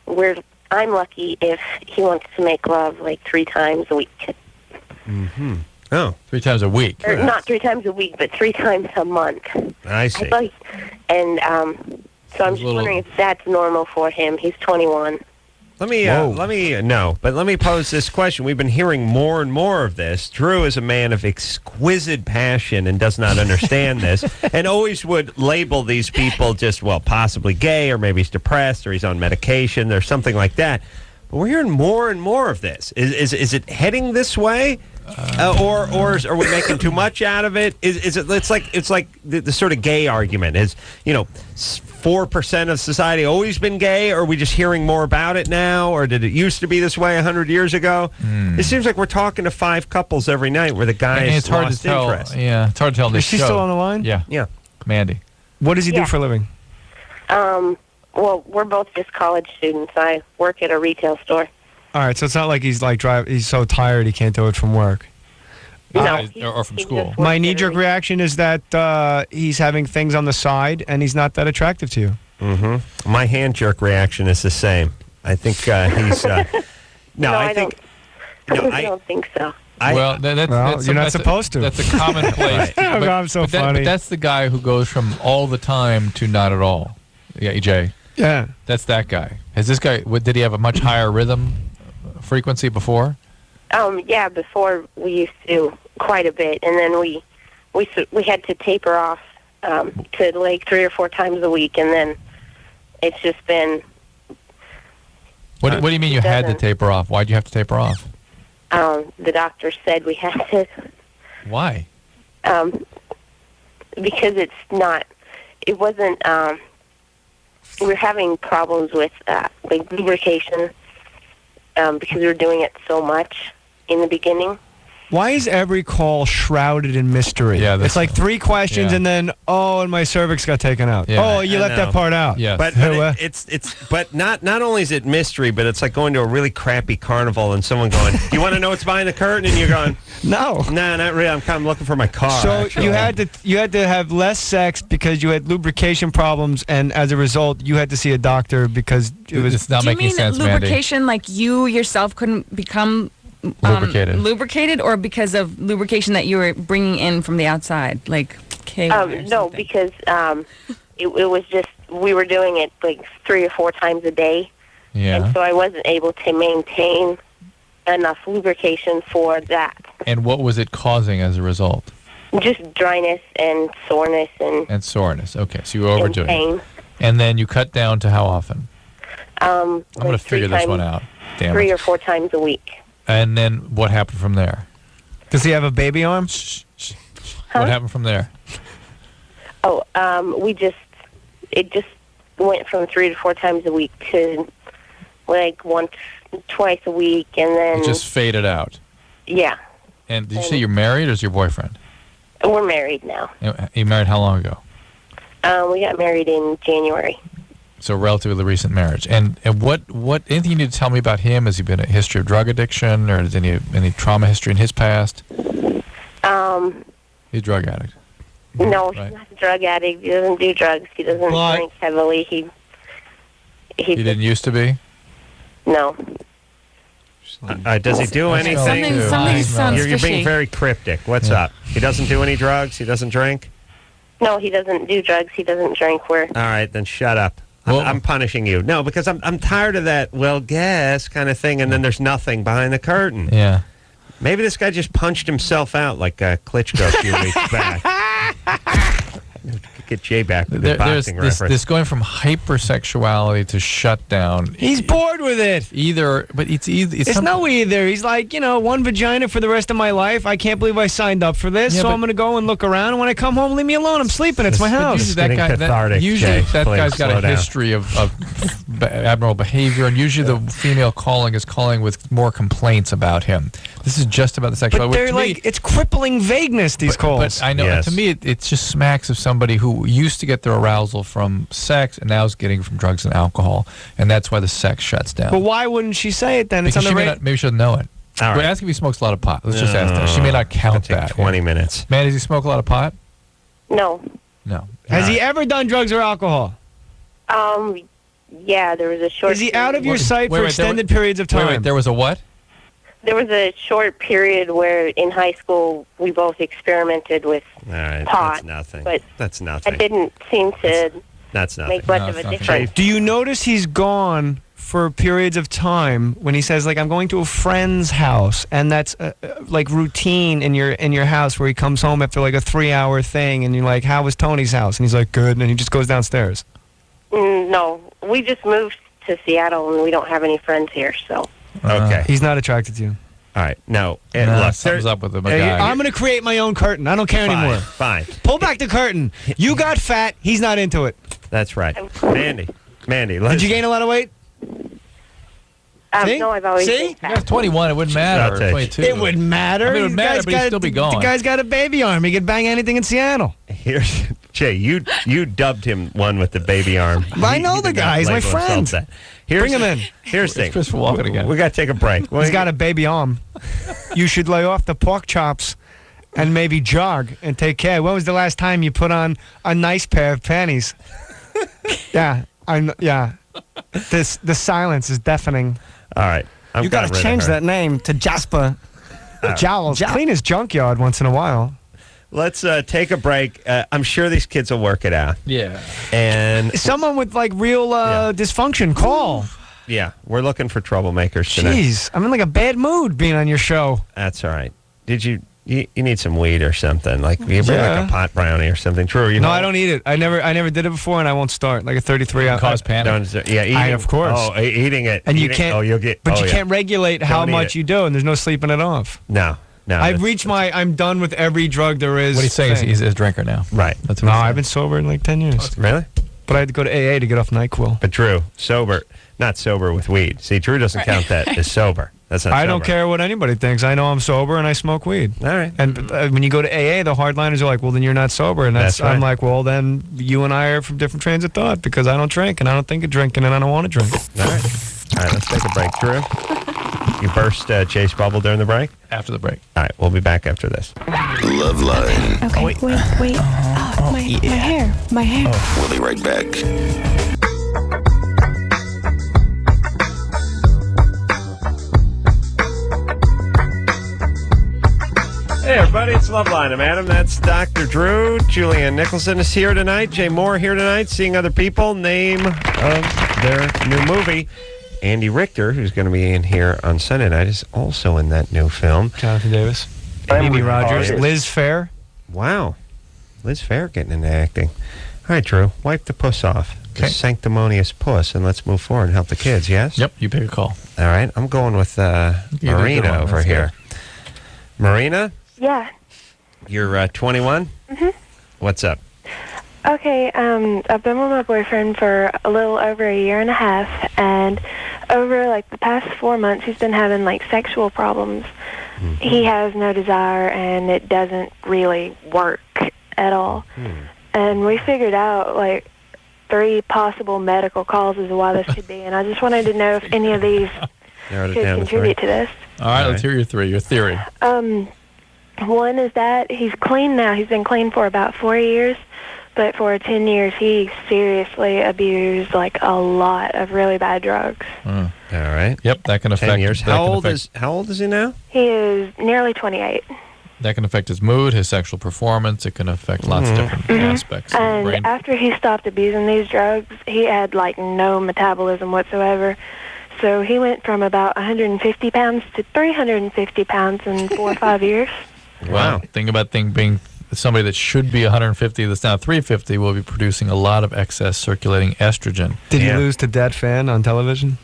I'm lucky if he wants to make love like 3 times a week. Mm-hmm. Oh, 3 times a week. Or not 3 times a week, but 3 times a month. I see. So I'm just wondering if that's normal for him. He's 21. Let me pose this question. We've been hearing more and more of this. Drew is a man of exquisite passion and does not understand this, and always would label these people just, possibly gay, or maybe he's depressed, or he's on medication, or something like that. But we're hearing more and more of this. Is it heading this way? or are we making too much out of it? Is it? It's like the sort of gay argument is 4% of society always been gay, or are we just hearing more about it now, or did it used to be this way 100 years ago? It seems like we're talking to 5 couples every night where the guy And is it's hard lost to tell. interest. Yeah, it's hard to tell. Is she still on the line? Yeah. Mandy. What does he do for a living? Well, we're both just college students. I work at a retail store. All right, so it's not like he's he's so tired he can't do it from work. No, or from school. My knee-jerk reaction is that he's having things on the side and he's not that attractive to you. Mm-hmm. My hand-jerk reaction is the same. I think he's... I don't think so. You're not supposed to. That's a commonplace. I'm so funny. But that's the guy who goes from all the time to not at all. Yeah, EJ. Yeah. That's that guy. Has this guy? Did he have a much higher rhythm frequency before? Yeah, before we used to quite a bit, and then we had to taper off to like 3 or 4 times a week, and then it's just been. What do you mean you had to taper off? Why'd you have to taper off? The doctor said we had to. Why? Because it wasn't. We were having problems with like lubrication because we were doing it so much in the beginning. Why is every call shrouded in mystery? Yeah, it's like 3 questions yeah. and then, and my cervix got taken out. Yeah. Oh, you left that part out. Yes. But but not only is it mystery, but it's like going to a really crappy carnival and someone going, "Do you want to know what's behind the curtain?" And you're going, "No, not really. I'm kind of looking for my car." So actually. you had to have less sex because you had lubrication problems, and as a result, you had to see a doctor because it was. It's not Do you making mean sense, lubrication, Mandy. like you yourself couldn't become lubricated, or because of lubrication that you were bringing in from the outside, like K? No, because it was just we were doing it like 3 or 4 times a day, and so I wasn't able to maintain enough lubrication for that. And what was it causing as a result? Just dryness and soreness and soreness. Okay, so you were overdoing pain. it. And then you cut down to how often? I'm going to figure this one out. Damn 3 it. or 4 times a week. And then what happened from there? Does he have a baby arm? What happened from there? Oh, it just went from 3 to 4 times a week to like twice a week, and then It just faded out. Yeah. And did you say you're married, or is your boyfriend? We're married now. You married how long ago? We got married in January. So relatively recent marriage. And what anything you need to tell me about him? Has he been a history of drug addiction, or is any trauma history in his past? He's a drug addict. No, he's not a drug addict. He doesn't do drugs. He doesn't drink heavily. He didn't used to be? No. Does he do anything? Something sounds You're fishy. being very cryptic. What's up? He doesn't do any drugs? He doesn't drink? No, he doesn't do drugs. He doesn't drink. All right, then shut up. I'm punishing you. No, because I'm tired of that, well, guess kind of thing, and then there's nothing behind the curtain. Yeah. Maybe this guy just punched himself out like Klitschko a few weeks back. Get Jay back with the There's boxing reference. this going from hypersexuality to shutdown. He's bored with it. But it's no either. He's like, one vagina for the rest of my life. I can't believe I signed up for this, so I'm going to go and look around. And when I come home, leave me alone. I'm sleeping. It's my house. Usually that guy's got a history of abnormal behavior, and usually the female calling is calling with more complaints about him. This is just about the sexuality. But they're like, it's crippling vagueness, these calls. But I know, to me, it just smacks of somebody who used to get their arousal from sex and now is getting from drugs and alcohol, and that's why the sex shuts down. But why wouldn't she say it then? Because it's on the maybe she doesn't know it. All right. We're asking if he smokes a lot of pot. Let's just ask her. She may not count that. 20 minutes. Man, does he smoke a lot of pot? No. No. Has he ever done drugs or alcohol? Yeah, there was a short. Is he out of your sight for extended periods of time? Wait, there was a what? There was a short period where in high school we both experimented with pot. That's nothing. But that's nothing. I didn't seem to That's nothing. make much of a difference. Do you notice he's gone for periods of time when he says, like, I'm going to a friend's house, and that's like routine in your house, where he comes home after like a 3-hour thing, and you're like, how was Tony's house? And he's like, good, and he just goes downstairs. No, we just moved to Seattle, and we don't have any friends here, so. Okay. He's not attracted to you. All right. No. And Nah, look, something's up with the Hey, guy. I'm going to create my own curtain. I don't care anymore. Fine. Pull back the curtain. You got fat. He's not into it. That's right. Mandy. Did you gain a lot of weight? See? No, I've always See? been You fat. guys 21, it wouldn't matter. I'll take 22. It wouldn't matter. I mean, it would The matter, guy's but he'd got- still be going. The guy's got a baby arm. He could bang anything in Seattle. Here's Jay. You dubbed him one with the baby arm. I know the did not guy. He's my label himself friend. that. Here's, Bring him in. Here's the thing. Christopher Walken again. We got to take a break. He's got a baby arm. You should lay off the pork chops and maybe jog and take care. When was the last time you put on a nice pair of panties? Yeah. The silence is deafening. All right. You got to change that name to Jasper Jowls. Clean his junkyard once in a while. Let's take a break. I'm sure these kids will work it out. Yeah. And someone with like real dysfunction, call. Yeah, we're looking for troublemakers tonight. Jeez, I'm in like a bad mood being on your show. That's all right. Did you need some weed or something? Like you bring like a pot brownie or something. True. You No, know? I don't eat it. I never did it before, and I won't start. Like a 33 hour. Cause panic. Yeah, eating, of course. Oh, eating it. And you eating, can't. Oh, you'll get. But oh, you yeah. can't regulate how Don't eat much it. you do, and there's no sleeping it off. No. I've reached I'm done with every drug there is. What he's saying is he's a drinker now. Right. That's No, what he's I've been sober in like 10 years. Really? But I had to go to AA to get off NyQuil. But Drew, sober, not sober with weed. See, Drew doesn't count that as sober. That's not. I don't sober. care what anybody thinks. I know I'm sober and I smoke weed. All right. And when you go to AA, the hardliners are like, "Well, then you're not sober." And That's right. I'm like, "Well, then you and I are from different trains of thought because I don't drink and I don't think of drinking and I don't want to drink." All right, let's take a break, Drew. You burst Chase bubble during the break? After the break. All right, we'll be back after this. LoveLine. Okay, wait. My hair. We'll be right back. Hey, everybody, it's LoveLine. I'm Adam. That's Dr. Drew. Julianne Nicholson is here tonight. Jay Mohr here tonight. Seeing other people. Name of their new movie. Andy Richter, who's going to be in here on Sunday night, is also in that new film. Jonathan Davis. I'm Amy Rogers. retarded. Liz Fair. Wow. Liz Fair getting into acting. All right, Drew, wipe the puss off. The sanctimonious puss, and let's move forward and help the kids, yes? Yep, you pick a call. All right, I'm going with Marina over here. Marina, Yeah. you're 21? Mhm. What's up? Okay, I've been with my boyfriend for a little over a year and a half, and over like the past 4 months, he's been having like sexual problems. He has no desire, and it doesn't really work at all. And we figured out like 3 possible medical causes of why this could be, and I just wanted to know if any of these Narrowed it could down to 3. contribute to this. All right, let's hear your theory. One is that he's clean now. He's been clean for about 4 years, but for 10 years he seriously abused like a lot of really bad drugs. All right. Yep, that can affect 10 years. that How can old affect- is he now? He is nearly 28. That can affect his mood, his sexual performance. It can affect lots of different aspects of the And brain. after he stopped abusing these drugs, he had like no metabolism whatsoever. So he went from about 150 pounds to 350 pounds in 4 or 5 years. Wow. Think about being somebody that should be 150 that's now 350 will be producing a lot of excess circulating estrogen. Did you lose to Dead Fan on television?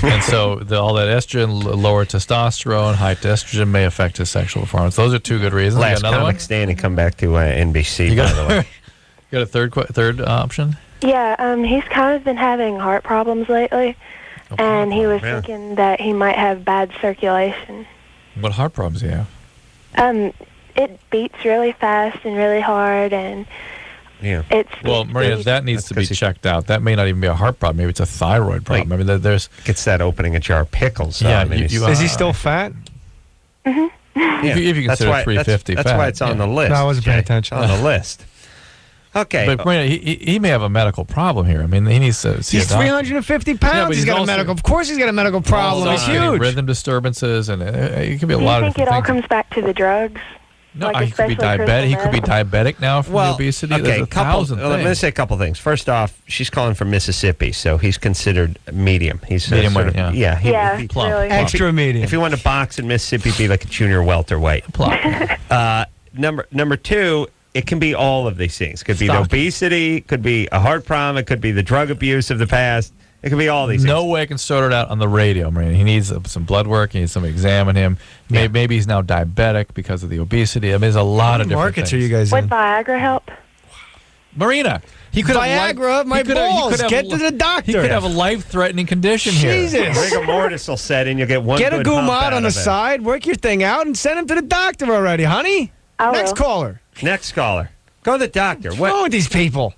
And so all that estrogen, lower testosterone, high estrogen may affect his sexual performance. Those are 2 good reasons. Last You got another comic one? standing come back to NBC, by the way. You got a third option? Yeah, he's kind of been having heart problems lately, and he was Yeah. thinking that he might have bad circulation. What heart problems do you have? It beats really fast and really hard, and Yeah. it's Well, Maria, that needs to be checked out. That may not even be a heart problem. Maybe it's a thyroid problem. I mean, there's gets that opening a jar of pickles. Yeah, I mean, is he still fat? Mm-hmm. If you That's consider why- 350 that's fat, why it's on the list. No, I wasn't paying Jay. attention. On the list. Okay. But Marina, he may have a medical problem here. I mean, he needs to see He's a doctor. 350 Yeah, pounds. but he's got a also- medical. Of course, he's got a medical problem. It's Also getting huge. Rhythm disturbances, and it could be a Do lot you of think it different all things. comes back to the drugs? No, Like he could be especially diabetic. He crystal could be meth? diabetic now from the obesity. Okay, There's a thousand let me things. say a couple things. First off, she's calling from Mississippi, so he's considered medium. He's Medium sort weight, of, yeah. Yeah, he- plump, really. Extra medium. If he wanted to box in Mississippi, he'd be like a junior welterweight. Number 2, it can be all of these things. Could be the Stocky. obesity, could be a heart problem, it could be the drug abuse of the past. It could be all these No things. way I can sort it out on the radio, Marina. He needs some blood work. He needs somebody to examine him. Maybe he's now diabetic because of the obesity. I mean, there's a lot of different markets things. are you guys Would in? Viagra help? Marina, he could Viagra, have my balls. Get to the doctor. He could have a life-threatening condition here. Jesus. Rigor mortis will set in. You'll get one Get a good goom hump out on the of it. side, work your thing out, and send him to the doctor already, honey. I Next will. caller. Next caller. Go to the doctor. What's wrong with these people?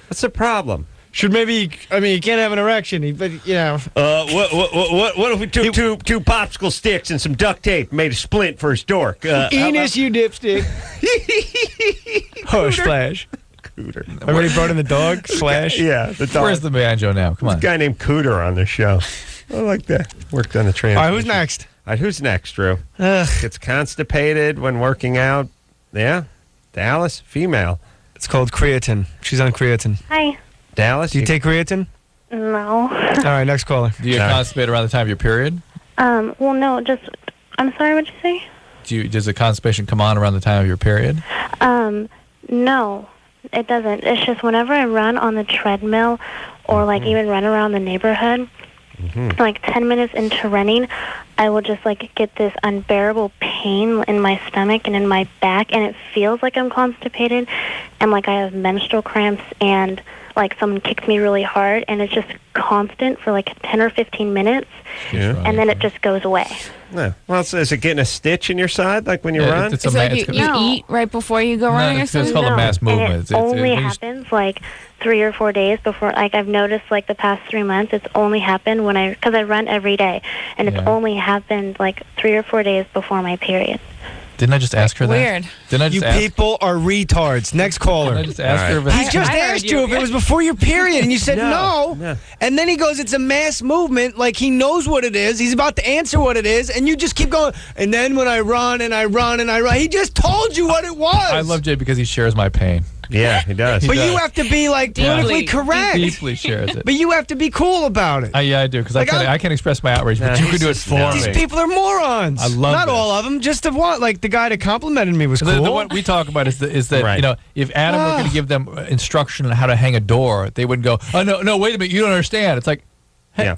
What's the problem? Should maybe, I mean, you can't have an erection, but, you know. What if we took two popsicle sticks and some duct tape, made a splint for his dork? Enos, you dipstick. Oh, Slash. Cooter. Everybody brought in the dog, Slash. Yeah, the dog. Where's the banjo now? Come on. There's a guy named Cooter on the show. I like that. Worked on the transmission. All right, who's next? All right, who's next, Drew? Ugh. Gets constipated when working out. Yeah. Dallas, female. It's called creatine. She's on creatine. Hi. Dallas, Do you take creatine? No. All right, next caller. Do you get constipated around the time of your period? Well, no, just, I'm sorry, what'd you say? Does the constipation come on around the time of your period? No, it doesn't. It's just whenever I run on the treadmill or, like, even run around the neighborhood, like 10 minutes into running, I will just, like, get this unbearable pain in my stomach and in my back, and it feels like I'm constipated, and, like, I have menstrual cramps, and, like, someone kicked me really hard, and it's just constant for, like, 10 or 15 minutes, and then it just goes away. Yeah. Well, so is it getting a stitch in your side, like when you run? It's like you eat right before you go running or something? It's called a mass movement. And it only happens like 3 or 4 days before. Like I've noticed, like the past 3 months, it's only happened because I run every day, and it's only happened like 3 or 4 days before my period. Didn't I just ask her that? Weird. Didn't I just You ask? people are retards. Next caller. Didn't I just ask her? If He just asked you if it was before your period, and you said no. No. And then he goes, it's a mass movement, like he knows what it is. He's about to answer what it is, and you just keep going. And then when I run and I run and I run, he just told you what it was. I love Jay because he shares my pain. Yeah, he does. But you have to be like politically correct. He deeply shares it. But you have to be cool about it. Yeah, I do because Like, I can't express my outrage, but you can do it for me. These people are morons. I love Not this. all of them, just the one. Like the guy that complimented me was cool. The one we talk about is that Right. you know, if Adam were going to give them instruction on how to hang a door, they would go, oh no, wait a minute, you don't understand. It's like, hey,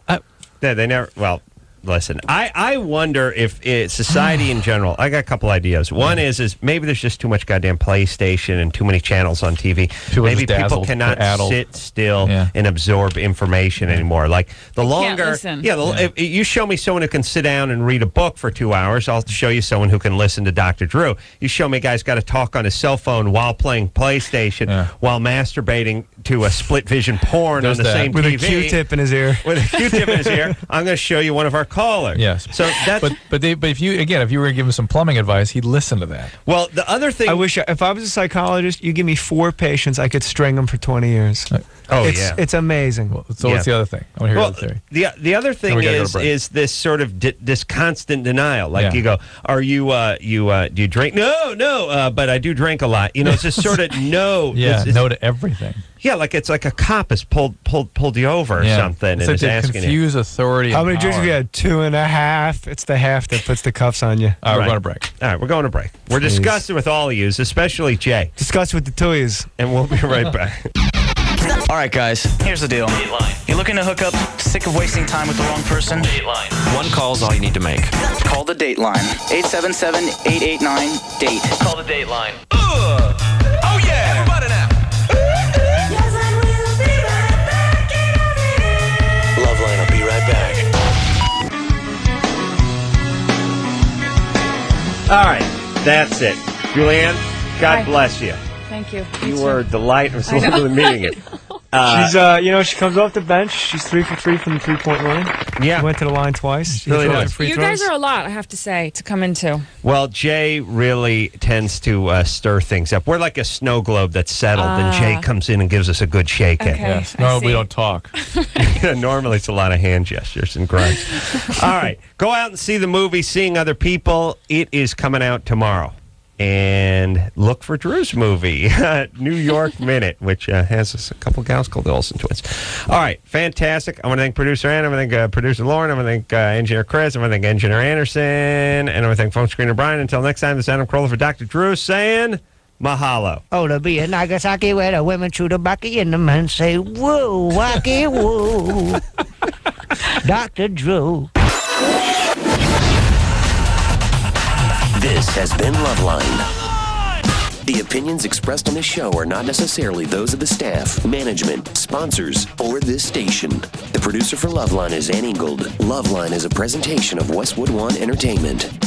Yeah. They never. Well, listen. I wonder if society in general. I got a couple ideas. One is maybe there's just too much goddamn PlayStation and too many channels on TV. Maybe just people dazzled, cannot addled. sit still and absorb information anymore. Like the longer, listen. if you show me someone who can sit down and read a book for 2 hours, I'll show you someone who can listen to Dr. Drew. You show me a guy's got to talk on his cell phone while playing PlayStation, while masturbating to a split vision porn on the same with TV. a Q-tip in his ear. With a Q-tip in his ear. I'm going to show you one of our callers. Yes. So that's but if you were to give him some plumbing advice, he'd listen to that. well. The other thing. I wish if I was a psychologist, you give me 4 patients, I could string them for 20 years. It's amazing. So what's the other thing? I want to hear the other theory. The other thing we gotta go to break. is this sort of this constant denial. Like you go, are you do you drink? No, but I do drink a lot. You know, it's just sort of no. Yeah, no to everything. Yeah, like it's like a cop has pulled you over or something It's and like is they asking confuse you. authority. How and many drinks power. have you had? 2.5. It's the half that puts the cuffs on you. All right, we're going to break. All right, we're going to break. We're Please. discussing with all of you, especially Jay. Discuss with the toys. And we'll be right back. All right, guys, here's the deal. Dateline. You're looking to hook up, sick of wasting time with the wrong person? Dateline. One call's all you need to make. Call the Dateline. 877-889-DATE. Call the Dateline. Oh yeah, everybody now. LoveLine will be right back. All right, that's it. Julianne, God Hi. bless you. Thank you. You were a delight. I was literally meeting it. She's, she comes off the bench. She's 3 for 3 from the 3-point line. Yeah. Went to the line twice. She Really hit all nice. the free You throws. guys are a lot, I have to say, to come into. Well, Jay really tends to stir things up. We're like a snow globe that's settled, and Jay comes in and gives us a good shake Okay. in. Yes. I No, see. we don't talk. Normally, it's a lot of hand gestures and grunts. All right, go out and see the movie, Seeing Other People. It is coming out tomorrow. And look for Drew's movie, New York Minute, which has us a couple gals called the Olsen Twins. All right, fantastic. I want to thank producer Ann. I want to thank producer Lauren. I want to thank engineer Chris. I want to thank engineer Anderson. And I want to thank phone screener Brian. Until next time, this is Adam Carolla for Dr. Drew saying Mahalo. Oh, to be in Nagasaki where the women chew tobacco and the men say, woo, wacky, woo. Dr. Drew. This has been LoveLine. The opinions expressed on this show are not necessarily those of the staff, management, sponsors, or this station. The producer for LoveLine is Ann Ingold. LoveLine is a presentation of Westwood One Entertainment.